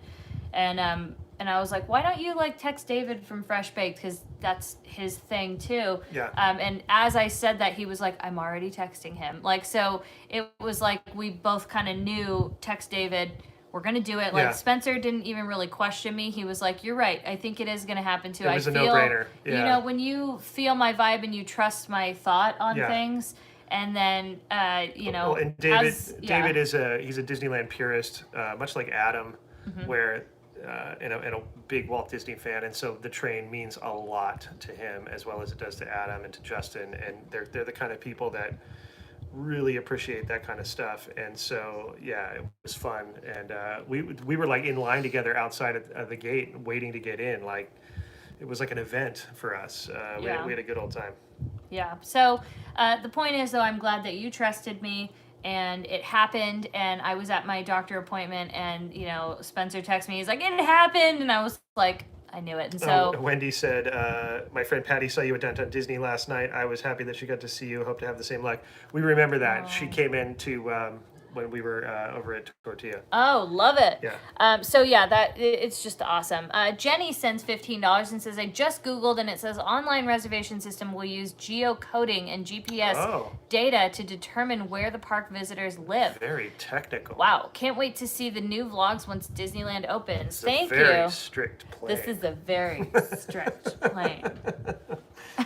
and I was like, why don't you text David from Fresh Baked, because that's his thing too. Yeah. And as I said that, he was like, I'm already texting him. So it was like we both kind of knew, text David, we're gonna do it. Spencer didn't even really question me. He was like, you're right. I think it is gonna happen too. It was a no-brainer. Yeah. When you feel my vibe and you trust my thought on things, and then Well, and David is he's a Disneyland purist, much like Adam, where. And a big Walt Disney fan, and so the train means a lot to him as well as it does to Adam and to Justin, and they're the kind of people that really appreciate that kind of stuff. And so it was fun, and we were in line together outside of the gate waiting to get in. It was like an event for us. We had a good old time. Yeah. So the point is, though, I'm glad that you trusted me. And it happened, and I was at my doctor appointment, and Spencer texted me. He's like, "It happened," and I was like, "I knew it." And so Wendy said, "My friend Patty saw you at Downtown Disney last night. I was happy that she got to see you. Hope to have the same luck." We remember that. She came in to when we were over at Tortilla. Oh, love it. Yeah. It's just awesome. Jenny sends $15 and says, I just Googled, and it says online reservation system will use geocoding and GPS data to determine where the park visitors live. Very technical. Wow. Can't wait to see the new vlogs once Disneyland opens. Thank you. Very strict plan. This is a very strict plan.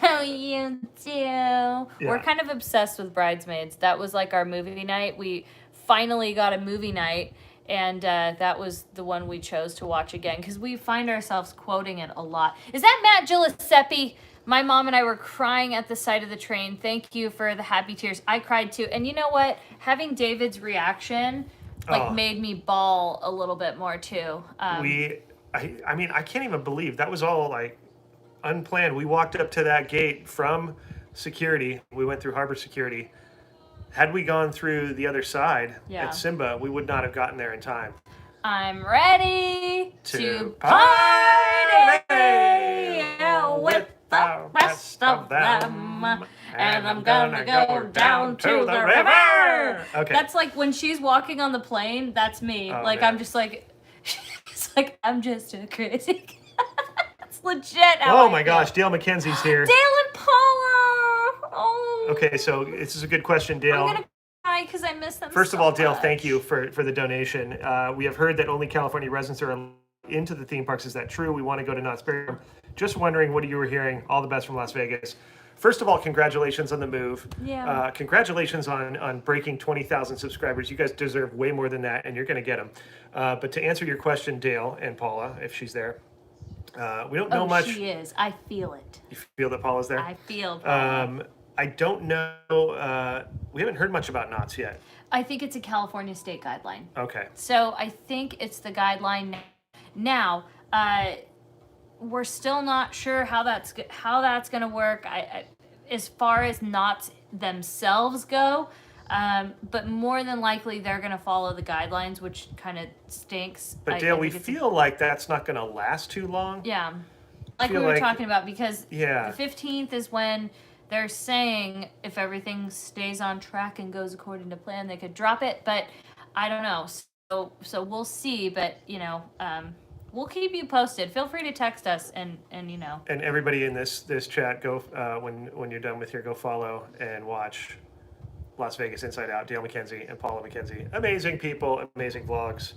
Oh, you do. Yeah. We're kind of obsessed with Bridesmaids. That was our movie night. We finally got a movie night, and that was the one we chose to watch again because we find ourselves quoting it a lot. Is that Matt Giuseppe? My mom and I were crying at the sight of the train. Thank you for the happy tears. I cried too. And you know what? Having David's reaction made me bawl a little bit more too. I can't even believe that was all unplanned. We walked up to that gate from security. We went through Harbor Security. Had we gone through the other side at Simba, we would not have gotten there in time. I'm ready to party with the rest of them. And I'm gonna go down to the river. Okay. That's when she's walking on the plane, that's me. Man. I'm just it's I'm just a critic. That's legit how Oh I my feel. gosh, Dale McKenzie's here. Dale and Paula! Oh. Okay, so this is a good question, Dale. I'm gonna cry because I miss them First of all, Dale, much. thank you for the donation. We have heard that only California residents are into the theme parks. Is that true? We want to go to Knott's Berry Farm. Just wondering what you were hearing. All the best from Las Vegas. First of all, congratulations on the move. Yeah. Congratulations on breaking 20,000 subscribers. You guys deserve way more than that, and you're going to get them. But to answer your question, Dale and Paula, if she's there, we don't know much. She is. I feel it. You feel that Paula's there? I feel Paula. I don't know. We haven't heard much about Knott's yet. I think it's a California state guideline. Okay. So I think it's the guideline now. We're still not sure how that's going to work. As far as Knott's themselves go, but more than likely they're going to follow the guidelines, which kind of stinks. But Dale, we feel like that's not going to last too long. Yeah, we were talking about, because the 15th is when they're saying if everything stays on track and goes according to plan, they could drop it. But I don't know. So we'll see, but we'll keep you posted. Feel free to text us and And everybody in this chat, go when you're done with here, go follow and watch Las Vegas Inside Out, Dale McKenzie and Paula McKenzie. Amazing people, amazing vlogs.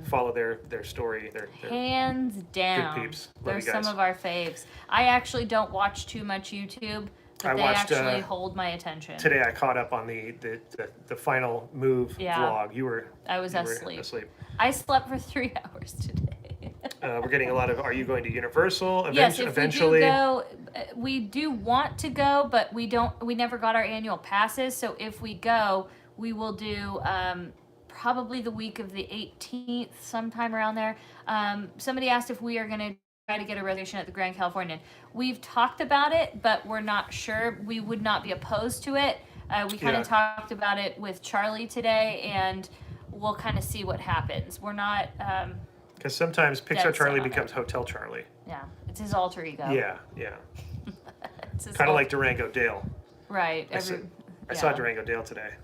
Follow their story. They're hands down. good peeps. Love They're you guys. some of our faves. I actually don't watch too much YouTube, but they watched, actually hold my attention. Today I caught up on the final move vlog. I was you asleep. were asleep. I slept for 3 hours today. We're getting a lot of, are you going to Universal Yes, if eventually? we do go, we do want to go, but we never got our annual passes. So if we go, we will do probably the week of the 18th, sometime around there. Somebody asked if we are going to try to get a reservation at the Grand Californian. We've talked about it, but we're not sure. We would not be opposed to it. We kind of talked about it with Charlie today, and we'll kind of see what happens. We're not... Because sometimes Pixar Dead Charlie set on becomes Hotel Charlie. Yeah, it's his alter ego. Yeah. It's his Kind of like Durango Dale. Right. I saw Durango Dale today.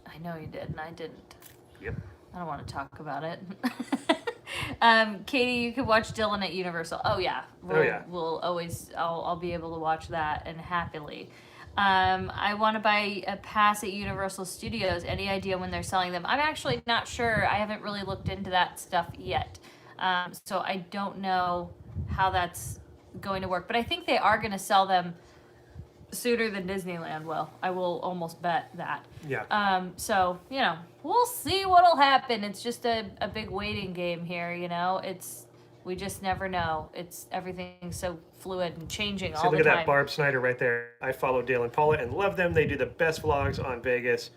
I know you did, and I didn't. Yep. I don't want to talk about it. Katie, you could watch Dylan at Universal. Oh yeah. We'll always. I'll be able to watch that and happily. I want to buy a pass at Universal Studios. Any idea when they're selling them? I'm actually not sure. I haven't really looked into that stuff yet. So I don't know how that's going to work. But I think they are going to sell them sooner than Disneyland will. I will almost bet that. Yeah. So, we'll see what'll happen. It's just a big waiting game here, we just never know. Everything's so fluid and changing all the time. Look at that Barb Snyder right there. I follow Dale and Paula and love them. They do the best vlogs on Vegas.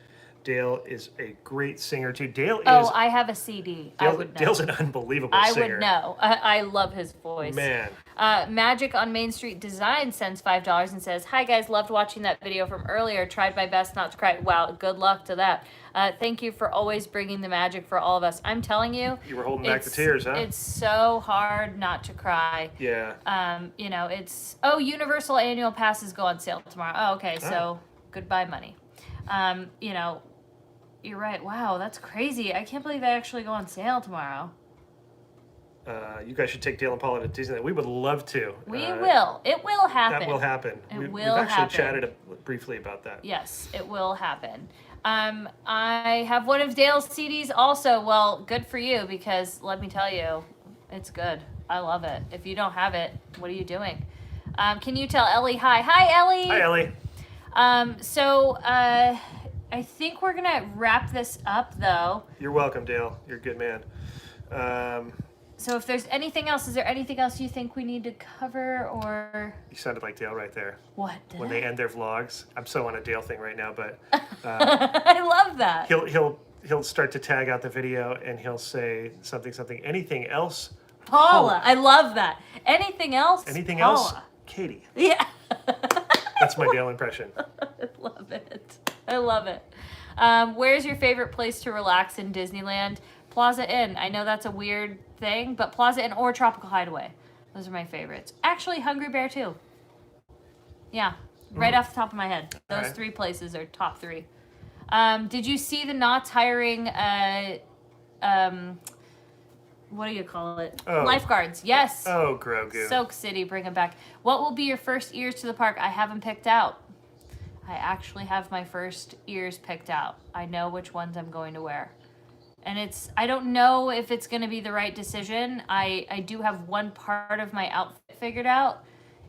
Dale is a great singer too. I have a CD. I would know. Dale's an unbelievable singer. I would know. I love his voice. Man. Magic on Main Street Design sends $5 and says, "Hi guys, loved watching that video from earlier. Tried my best not to cry." Wow, good luck to that. Thank you for always bringing the magic for all of us. I'm telling you. You were holding back the tears, huh? It's so hard not to cry. Yeah. Universal annual passes go on sale tomorrow. Oh, okay. So goodbye money. You're right. Wow, that's crazy. I can't believe they actually go on sale tomorrow. You guys should take Dale and Paula to Disneyland. We would love to. We will. It will happen. That will happen. We've actually chatted briefly about that. Yes, it will happen. I have one of Dale's CDs also. Well, good for you, because let me tell you, it's good. I love it. If you don't have it, what are you doing? Can you tell Ellie hi? Hi, Ellie. Hi, Ellie. I think we're going to wrap this up, though. You're welcome, Dale. You're a good man. So if there's anything else, is there anything else you think we need to cover, or? You sounded like Dale right there. What? When they end their vlogs. I'm so on a Dale thing right now, but... I love that. He'll start to tag out the video, and he'll say something, anything else? Paula. I love that. Anything else? Anything Paula. else? Katie. Yeah. That's my Dale impression. I love it. Where's your favorite place to relax in Disneyland? Plaza Inn. I know that's a weird thing, but Plaza Inn or Tropical Hideaway. Those are my favorites. Actually, Hungry Bear too. Yeah, right off the top of my head. Those three places are top three. Did you see the Knott's hiring, what do you call it? Oh. Lifeguards. Yes. Oh, Grogu. Soak City, bring them back. What will be your first ears to the park? I haven't picked out. I actually have my first ears picked out. I know which ones I'm going to wear. And I don't know if it's going to be the right decision. I do have one part of my outfit figured out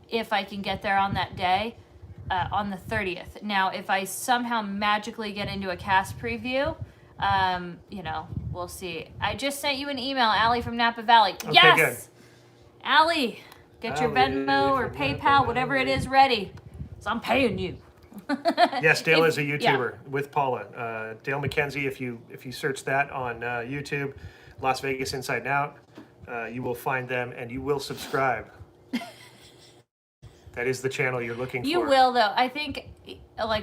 if I can get there on that day, on the 30th. Now, if I somehow magically get into a cast preview, we'll see. I just sent you an email, Allie from Napa Valley. Okay, yes! Good. Allie, get your Venmo or PayPal, whatever it is, ready. So I'm paying you. Yes, Dale is a YouTuber with Paula. Dale McKenzie, if you search that on YouTube, Las Vegas Inside and Out, you will find them and you will subscribe. That is the channel you're looking for. You will, though. I think,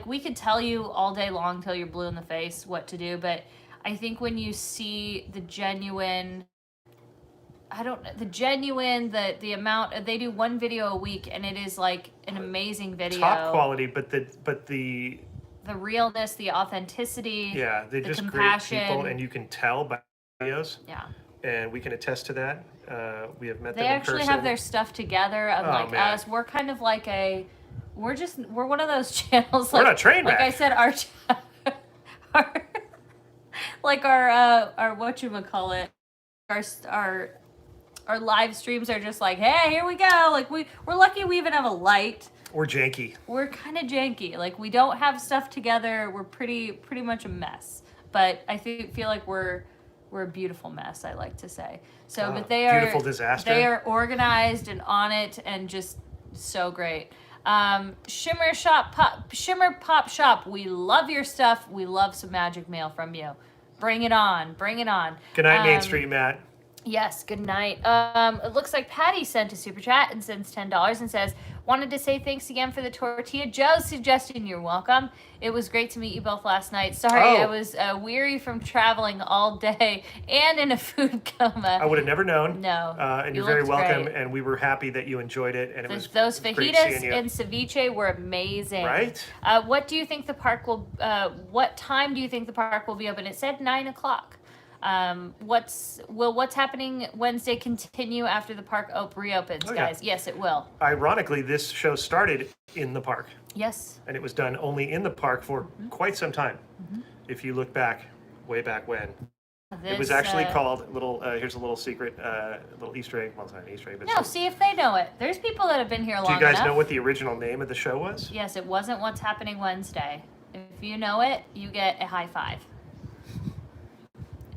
we could tell you all day long till you're blue in the face what to do, but I think when you see the genuine... the amount, they do one video a week, and it is like an amazing video. Top quality, but the the realness, the authenticity, Yeah, they're the just great compassion. people, and you can tell by videos. Yeah. And we can attest to that. We have met They them in actually person. have their stuff together, unlike man. us. We're kind of like we're one of those channels. We're like, not train Like wreck. I said, our like our whatchamacallit, our live streams are just like, hey, here we go. Like we're lucky we even have a light. We're janky. We're kind of janky. Like we don't have stuff together. We're pretty much a mess. But I feel like we're a beautiful mess, I like to say. So, but they are beautiful disaster. They are organized and on it, and just so great. Shimmer Pop Shop. We love your stuff. We love some magic mail from you. Bring it on. Bring it on. Good night, Main Street Matt. Yes, good night. It looks like Patty sent a super chat and sends $10 and says, wanted to say thanks again for the Tortilla Joe's suggestion. You're welcome. It was great to meet you both last night. Sorry, I was weary from traveling all day and in a food coma. I would have never known. No. And you're very welcome, great. And we were happy that you enjoyed it. And it was those great fajitas seeing you. and ceviche were amazing. Right? What do you think the park will? What time do you think the park will be open? It said 9 o'clock. What's happening Wednesday continue after the park reopens, guys? Yeah. Yes, it will. Ironically, this show started in the park. Yes. And it was done only in the park for quite some time. If you look back, way back when. It was actually called here's a little secret, little Easter egg. Well, it's not an Easter egg, but see if they know it. There's people that have been here long enough. Do you guys know what the original name of the show was? Yes, it wasn't What's Happening Wednesday. If you know it, you get a high five.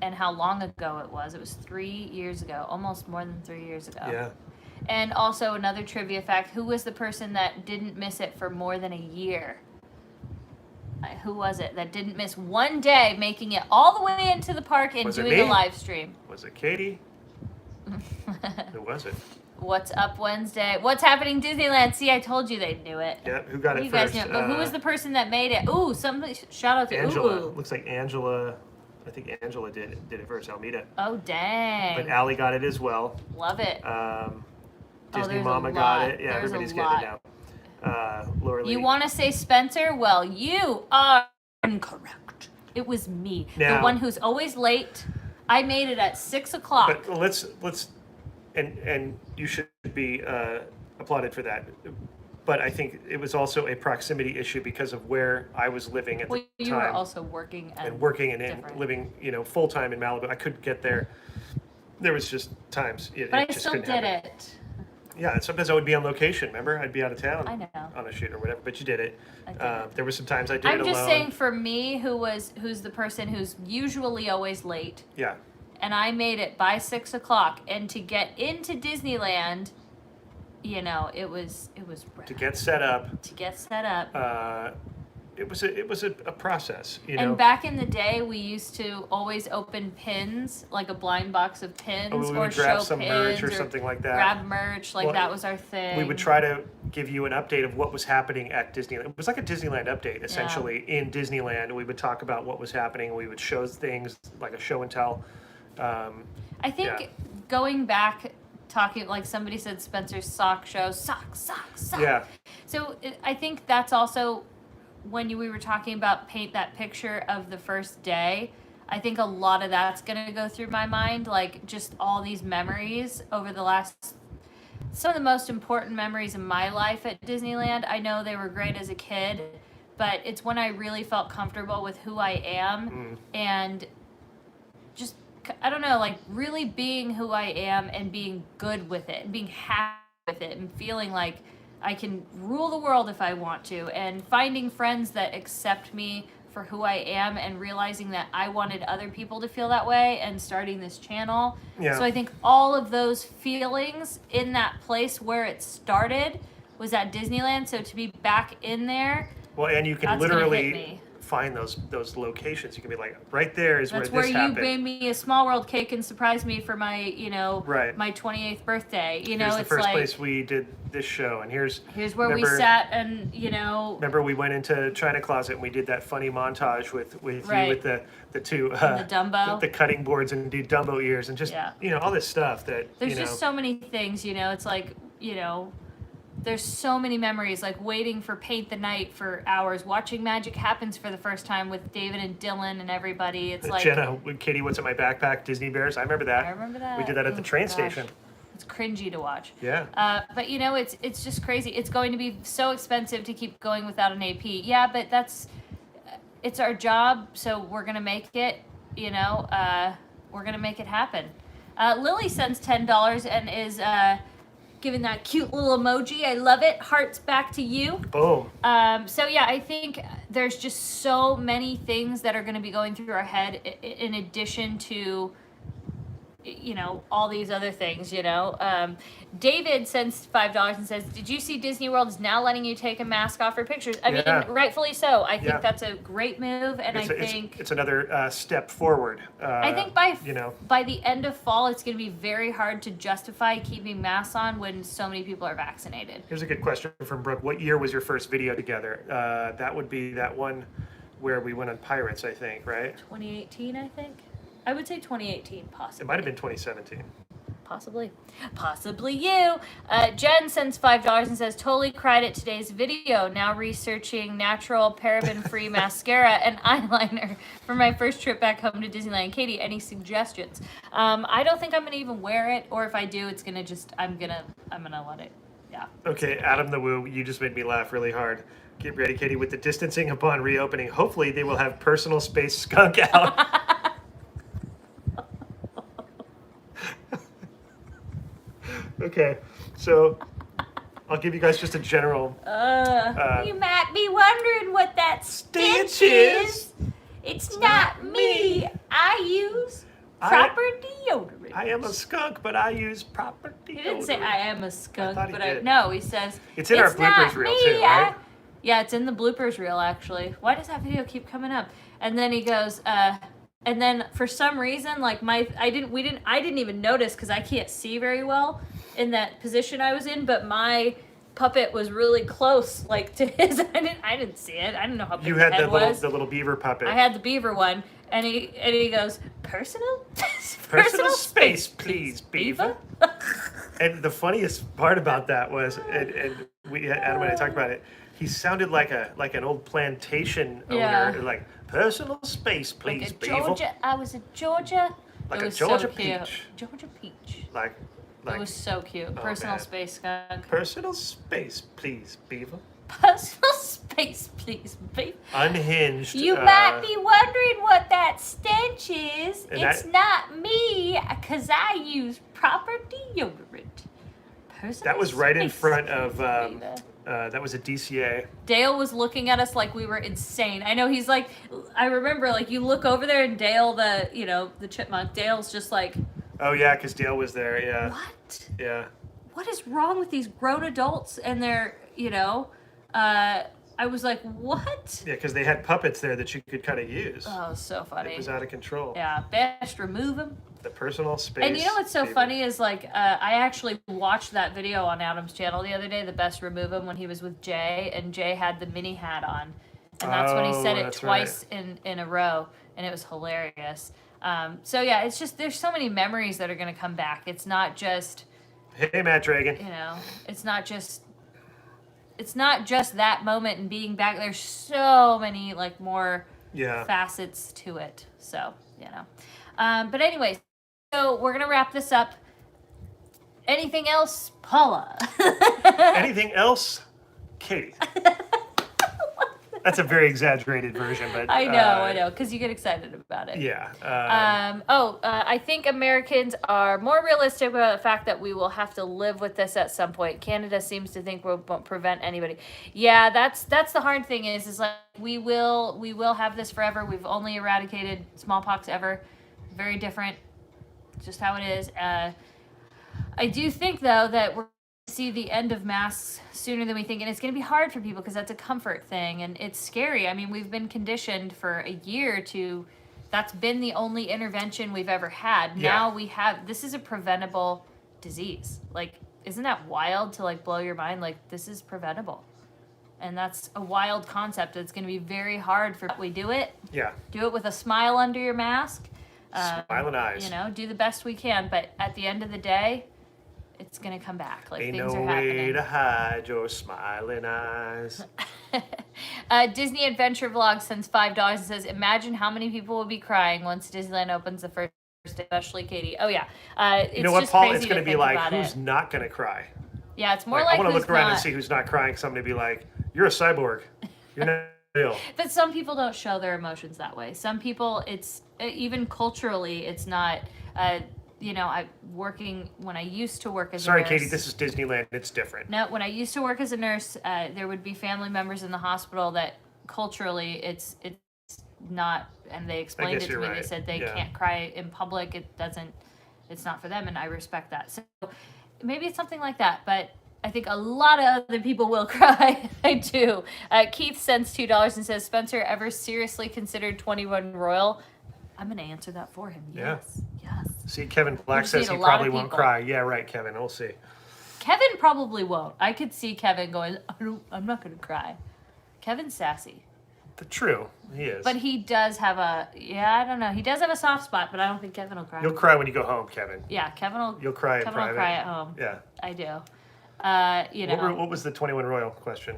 And how long ago it was. It was 3 years ago, almost more than 3 years ago. Yeah. And also another trivia fact, who was the person that didn't miss it for more than a year? Who was it that didn't miss one day making it all the way into the park and doing the live stream? Was it Katie? Who was it? What's Up Wednesday? What's Happening Disneyland? See, I told you they knew it. Yeah, who got it you first? Guys knew it. But who was the person that made it? Ooh, somebody, shout out to Angela. Ooh. Looks like Angela. I think Angela did it first, Almeida. Oh, dang. But Allie got it as well. Love it. Disney Mama got it. Yeah, everybody's getting it now. Laura Lee. You want to say Spencer? Well, you are incorrect. It was me. Now, the one who's always late. I made it at 6 o'clock. But let's and you should be applauded for that. But I think it was also a proximity issue because of where I was living at the time. You were also working and living, full time in Malibu. I couldn't get there. There was just times. But I still did it. Yeah, and sometimes I would be on location. Remember, I'd be out of town. I know. On a shoot or whatever. But you did it. There were some times I did it alone. I'm just saying, for me, who's the person who's usually always late. Yeah. And I made it by 6 o'clock, and to get into Disneyland. It was rough. To get set up. It was a process, And back in the day, we used to always open pins, like a blind box of pins, we or would grab show some pins, merch or something like that. Grab merch, that was our thing. We would try to give you an update of what was happening at Disneyland. It was like a Disneyland update, essentially, in Disneyland. We would talk about what was happening. We would show things like a show and tell. I think going back. Talking like somebody said, Spencer's sock show, sock. Yeah. So I think that's also when we were talking about paint that picture of the first day. I think a lot of that's gonna go through my mind, like just all these memories over the last. Some of the most important memories in my life at Disneyland. I know they were great as a kid, but it's when I really felt comfortable with who I am and just. I don't know, really being who I am and being good with it and being happy with it and feeling like I can rule the world if I want to, and finding friends that accept me for who I am and realizing that I wanted other people to feel that way and starting this channel. Yeah. So I think all of those feelings in that place where it started was at Disneyland. So to be back in there, well, and you can literally find those locations. You can be like, right there is where this happened. That's where you made me a Small World cake and surprised me for my, my 28th birthday. Here's the first place we did this show, and here's where we sat and, Remember we went into China Closet and we did that funny montage with you with the two the Dumbo, the cutting boards and do Dumbo ears and just all this stuff that there's just so many things. It's like there's so many memories, like waiting for Paint the Night for hours, watching Magic Happens for the first time with David and Dylan and everybody. It's like Jenna, Katie, what's in my backpack? Disney Bears. I remember that. I remember that. We did that at the train gosh. station. It's cringy to watch. Yeah. But you know, it's just crazy. It's going to be so expensive to keep going without an AP. Yeah, but it's our job, so we're gonna make it. You know, we're gonna make it happen. Lily sends $10 and is giving that cute little emoji. I love it. Hearts back to you. Boom. So yeah, I think there's just so many things that are going to be going through our head in addition to, you know, all these other things, you know. David sends $5 and says, did you see Disney World is now letting you take a mask off for pictures? I mean, rightfully so. I think that's a great move, and it's another step forward. I think by the end of fall, it's going to be very hard to justify keeping masks on when so many people are vaccinated. Here's a good question from Brooke. What year was your first video together? That would be that one where we went on Pirates, I think, right? 2018, I think. I would say 2018, possibly. It might have been 2017. Possibly you. Jen sends $5 and says, totally cried at today's video. Now researching natural paraben-free mascara and eyeliner for my first trip back home to Disneyland. Katie, any suggestions? I don't think I'm gonna even wear it, or if I do, it's gonna just I'm gonna let it. Yeah. Okay, Adam the Woo, you just made me laugh really hard. Get ready, Katie. With the distancing upon reopening, hopefully they will have personal space skunk out. Okay, so I'll give you guys just a general. You might be wondering what that stench is. It's not me. I use proper deodorant. I am a skunk, but I use proper deodorant. He didn't say I am a skunk, but no, he says it's in our bloopers reel too, right? Yeah, it's in the bloopers reel actually. Why does that video keep coming up? And then he goes, and then for some reason, like I didn't even notice because I can't see very well in that position I was in, but my puppet was really close, like to his. I didn't see it. I didn't know how big his head was. The little beaver puppet. I had the beaver one, and he goes, personal space, please, beaver. And the funniest part about that was, and Adam and I talked about it. He sounded like an old plantation owner, like personal space, please, like beaver. Georgia. I was a Georgia. Like it was a Georgia so cute. peach. Georgia peach. Like it was so cute. Personal space skunk. Personal space, please, beaver. Personal space, please, beaver. Unhinged. You might be wondering what that stench is. It's not me, because I use proper deodorant. Personal that was right in front of. Beaver. That was a DCA. Dale was looking at us like we were insane. I know he's like, I remember like you look over there and Dale, the chipmunk, Dale's just like. Oh yeah, because Dale was there. Yeah. What? Yeah. What is wrong with these grown adults and their, I was like, what? Yeah, because they had puppets there that you could kind of use. Oh, so funny. It was out of control. Yeah, best remove them. The personal space. And you know what's so funny is like, I actually watched that video on Adam's channel the other day, the best remove them, when he was with Jay, and Jay had the mini hat on. And that's when he said it twice in a row, and it was hilarious. So yeah, it's just, there's so many memories that are going to come back. It's not just... Hey, Matt Dragon. It's not just that moment and being back. There's so many like more facets to it. So, but anyways, so we're going to wrap this up. Anything else, Paula? Anything else, Katie? That's a very exaggerated version, but I know, because you get excited about it. Yeah. I think Americans are more realistic about the fact that we will have to live with this at some point. Canada seems to think we won't prevent anybody. Yeah, that's the hard thing is like we will have this forever. We've only eradicated smallpox ever. Very different, just how it is. I do think though that we're see the end of masks sooner than we think, and it's going to be hard for people because that's a comfort thing and it's scary. I mean, we've been conditioned for a year to that's been the only intervention we've ever had. Now we have, this is a preventable disease. Like, isn't that wild to like blow your mind? Like, this is preventable, and that's a wild concept. It's going to be very hard for we do it. Do it with a smile under your mask, smile and eyes, do the best we can, but at the end of the day, it's gonna come back. Like Ain't things no are way happening. to hide your smiling eyes. Disney Adventure Vlog sends $5 and says, "Imagine how many people will be crying once Disneyland opens the first day, especially Katie." Oh yeah, it's You know what, just Paul? crazy It's going to to be think like, about who's it. not going to cry? Yeah, it's more I like want to who's look around not. and see who's not crying. Somebody be like, "You're a cyborg. You're not real." But some people don't show their emotions that way. Some people, it's even culturally, it's not. You know, when I used to work as a Sorry, nurse. Katie. This is Disneyland. It's different. No, when I used to work as a nurse, there would be family members in the hospital that culturally it's not, and they explained it to me. Right. They said they Yeah. can't cry in public. It's not for them, and I respect that. So maybe it's something like that, but I think a lot of other people will cry. I do. Keith sends $2 and says, "Spencer ever seriously considered 21 Royal?" I'm going to answer that for him. Yes. Yes. See, Kevin Black just says need he a lot of probably won't people. cry. Yeah, right, Kevin. We'll see. Kevin probably won't. I could see Kevin going, I'm not going to cry. Kevin's sassy. True, he is. But he does have I don't know. He does have a soft spot, but I don't think Kevin will cry. You'll cry when you go home, Kevin. Yeah, Kevin will. You'll cry in Kevin private. will cry at home. Yeah. I do. You know. What was the 21 Royal question?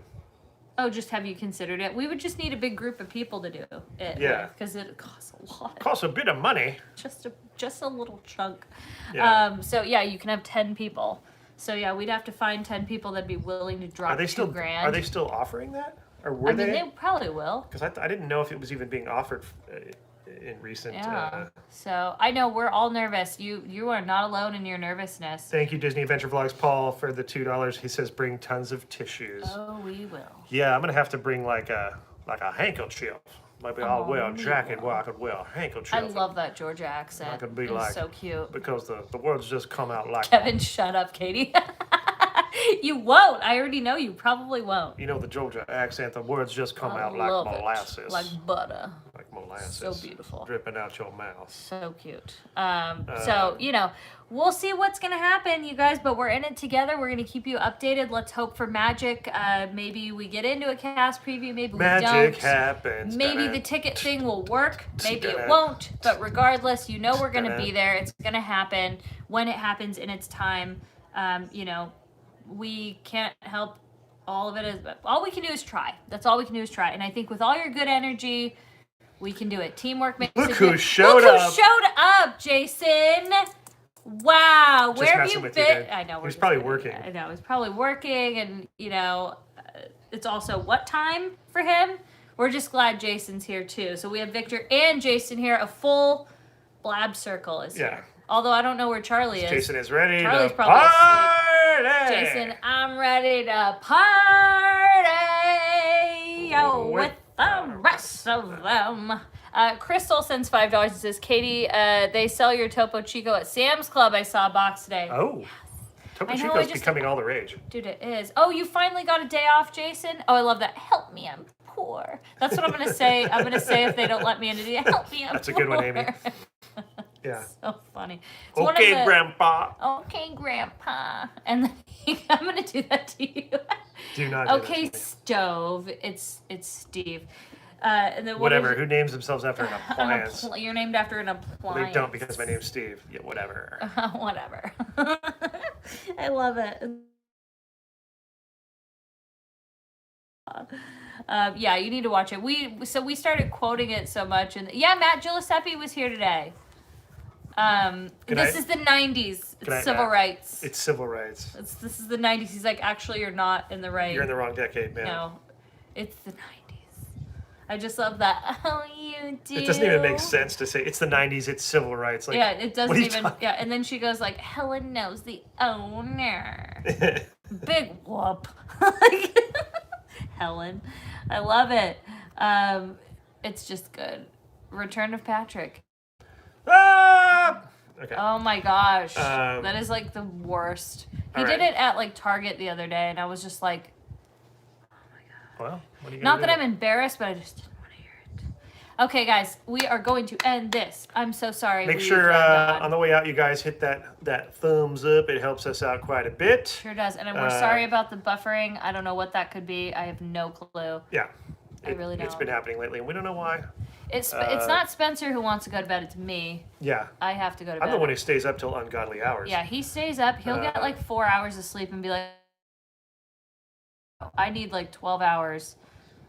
Oh, just have you considered it? We would just need a big group of people to do it. Yeah. Because it costs a lot. Costs a bit of money. Just a little chunk. Yeah. So yeah, you can have 10 people. So yeah, we'd have to find 10 people that'd be willing to drop $2,000. Are they still offering that? Or were they? They probably will. Because I didn't know if it was even being offered in recent. Yeah. So I know we're all nervous. You are not alone in your nervousness. Thank you, Disney Adventure Vlogs, Paul, for the $2. He says bring tons of tissues. Oh, we will. Yeah, I'm gonna have to bring like a handkerchief. Maybe I'll wear a jacket where I could wear a handkerchief. I love that Georgia accent. I could be It's like, so cute. because the words just come out like. Kevin, shut up, Katie. You won't. I already know you probably won't. You know the Georgia accent. The words just come out like love it. molasses. Like butter. Like molasses. So beautiful. Dripping out your mouth. So cute. So, we'll see what's going to happen, you guys, but we're in it together. We're going to keep you updated. Let's hope for magic. Maybe we get into a cast preview. Maybe we don't. Magic happens. Maybe the ticket thing will work. Maybe it won't. But regardless, we're going to be there. It's going to happen when it happens in its time. We can't help all of it. All we can do is try. That's all we can do is try. And I think with all your good energy, we can do it. Teamwork makes Look it who good. showed Look up. who showed up, Jason. Wow. Just Where have messing you with you, been? dude. I know. He's probably working. I know. He's probably working. And, it's also what time for him? We're just glad Jason's here, too. So we have Victor and Jason here. A full blab circle is here. Although I don't know where Charlie is. Jason is ready Charlie's to probably party. Jason, I'm ready to party with the rest of them. Crystal sends $5 and says, "Katie, they sell your Topo Chico at Sam's Club. I saw a box today." Oh. Yes. Topo I know, Chico's becoming all the rage. Dude, it is. Oh, you finally got a day off, Jason? Oh, I love that. Help me, I'm poor. That's what I'm going to say. I'm going to say if they don't let me into the help me, I'm That's a poor. good one, Amy. Yeah. So funny. It's Okay, Grandpa. Okay, Grandpa. And then I'm going to do that to you. Do not do Okay, that to me. Stove. It's Steve. And then Whatever. Who names themselves after an appliance? You're named after an appliance. Well, they don't because my name's Steve. Yeah, whatever. Whatever. I love it. Yeah, you need to watch it. We started quoting it so much, and yeah, Matt Giuseppe was here today. This is the 90s. It's civil rights. It's civil rights. This is the 90s. He's like, actually, you're not in the right. You're in the wrong decade, man. No, it's the 90s. I just love that. Oh, you do. It doesn't even make sense to say it's the 90s. It's civil rights. Like, yeah, it doesn't what are you even. talking- Yeah, and then she goes like, Helen knows the owner. Big whoop. Helen, I love it. It's just good. Return of Patrick. Ah! Okay. Oh my gosh, Um, that is like the worst. He all did right. it at like Target the other day, and I was just like, Well, what are you not gonna that do? I'm embarrassed, but I just didn't want to hear it. Okay, guys, we are going to end this. I'm so sorry. Make we sure dragged on. on the way out, you guys hit that thumbs up. It helps us out quite a bit. Sure does, and we're sorry about the buffering. I don't know what that could be. I have no clue. Yeah. I really It's don't. been happening lately, and we don't know why. It's not Spencer who wants to go to bed. It's me. Yeah. I have to go to bed. I'm the one who stays up till ungodly hours. Yeah, he stays up. He'll get like 4 hours of sleep and be like, I need like 12 hours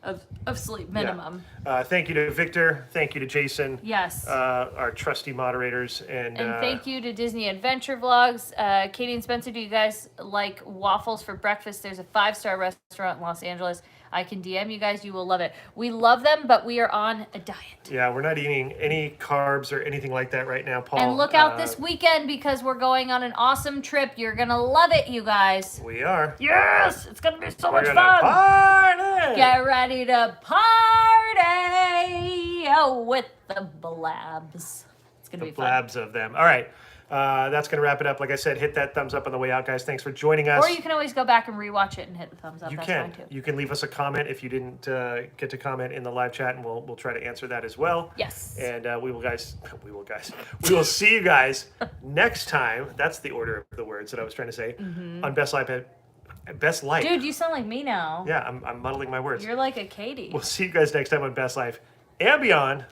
of sleep minimum. Yeah. Thank you to Victor. Thank you to Jason. Yes. Our trusty moderators. And thank you to Disney Adventure Vlogs. Katie and Spencer, do you guys like waffles for breakfast? There's a 5-star restaurant in Los Angeles. I can DM you guys. You will love it. We love them, but we are on a diet. Yeah, we're not eating any carbs or anything like that right now, Paul. And look out this weekend because we're going on an awesome trip. You're going to love it, you guys. We are. Yes! It's going to be so much fun. Party! Get ready to party with the blabs. It's going to be fun. Blabs of them. All right. That's going to wrap it up. Like I said, hit that thumbs up on the way out, guys. Thanks for joining us. Or you can always go back and rewatch it and hit the thumbs up. You That's can. fine too. You can leave us a comment if you didn't get to comment in the live chat, and we'll try to answer that as well. Yes. And we will see you guys next time. That's the order of the words that I was trying to say on Best Life. Best Life. Dude, you sound like me now. Yeah, I'm muddling my words. You're like a Katie. We'll see you guys next time on Best Life and beyond.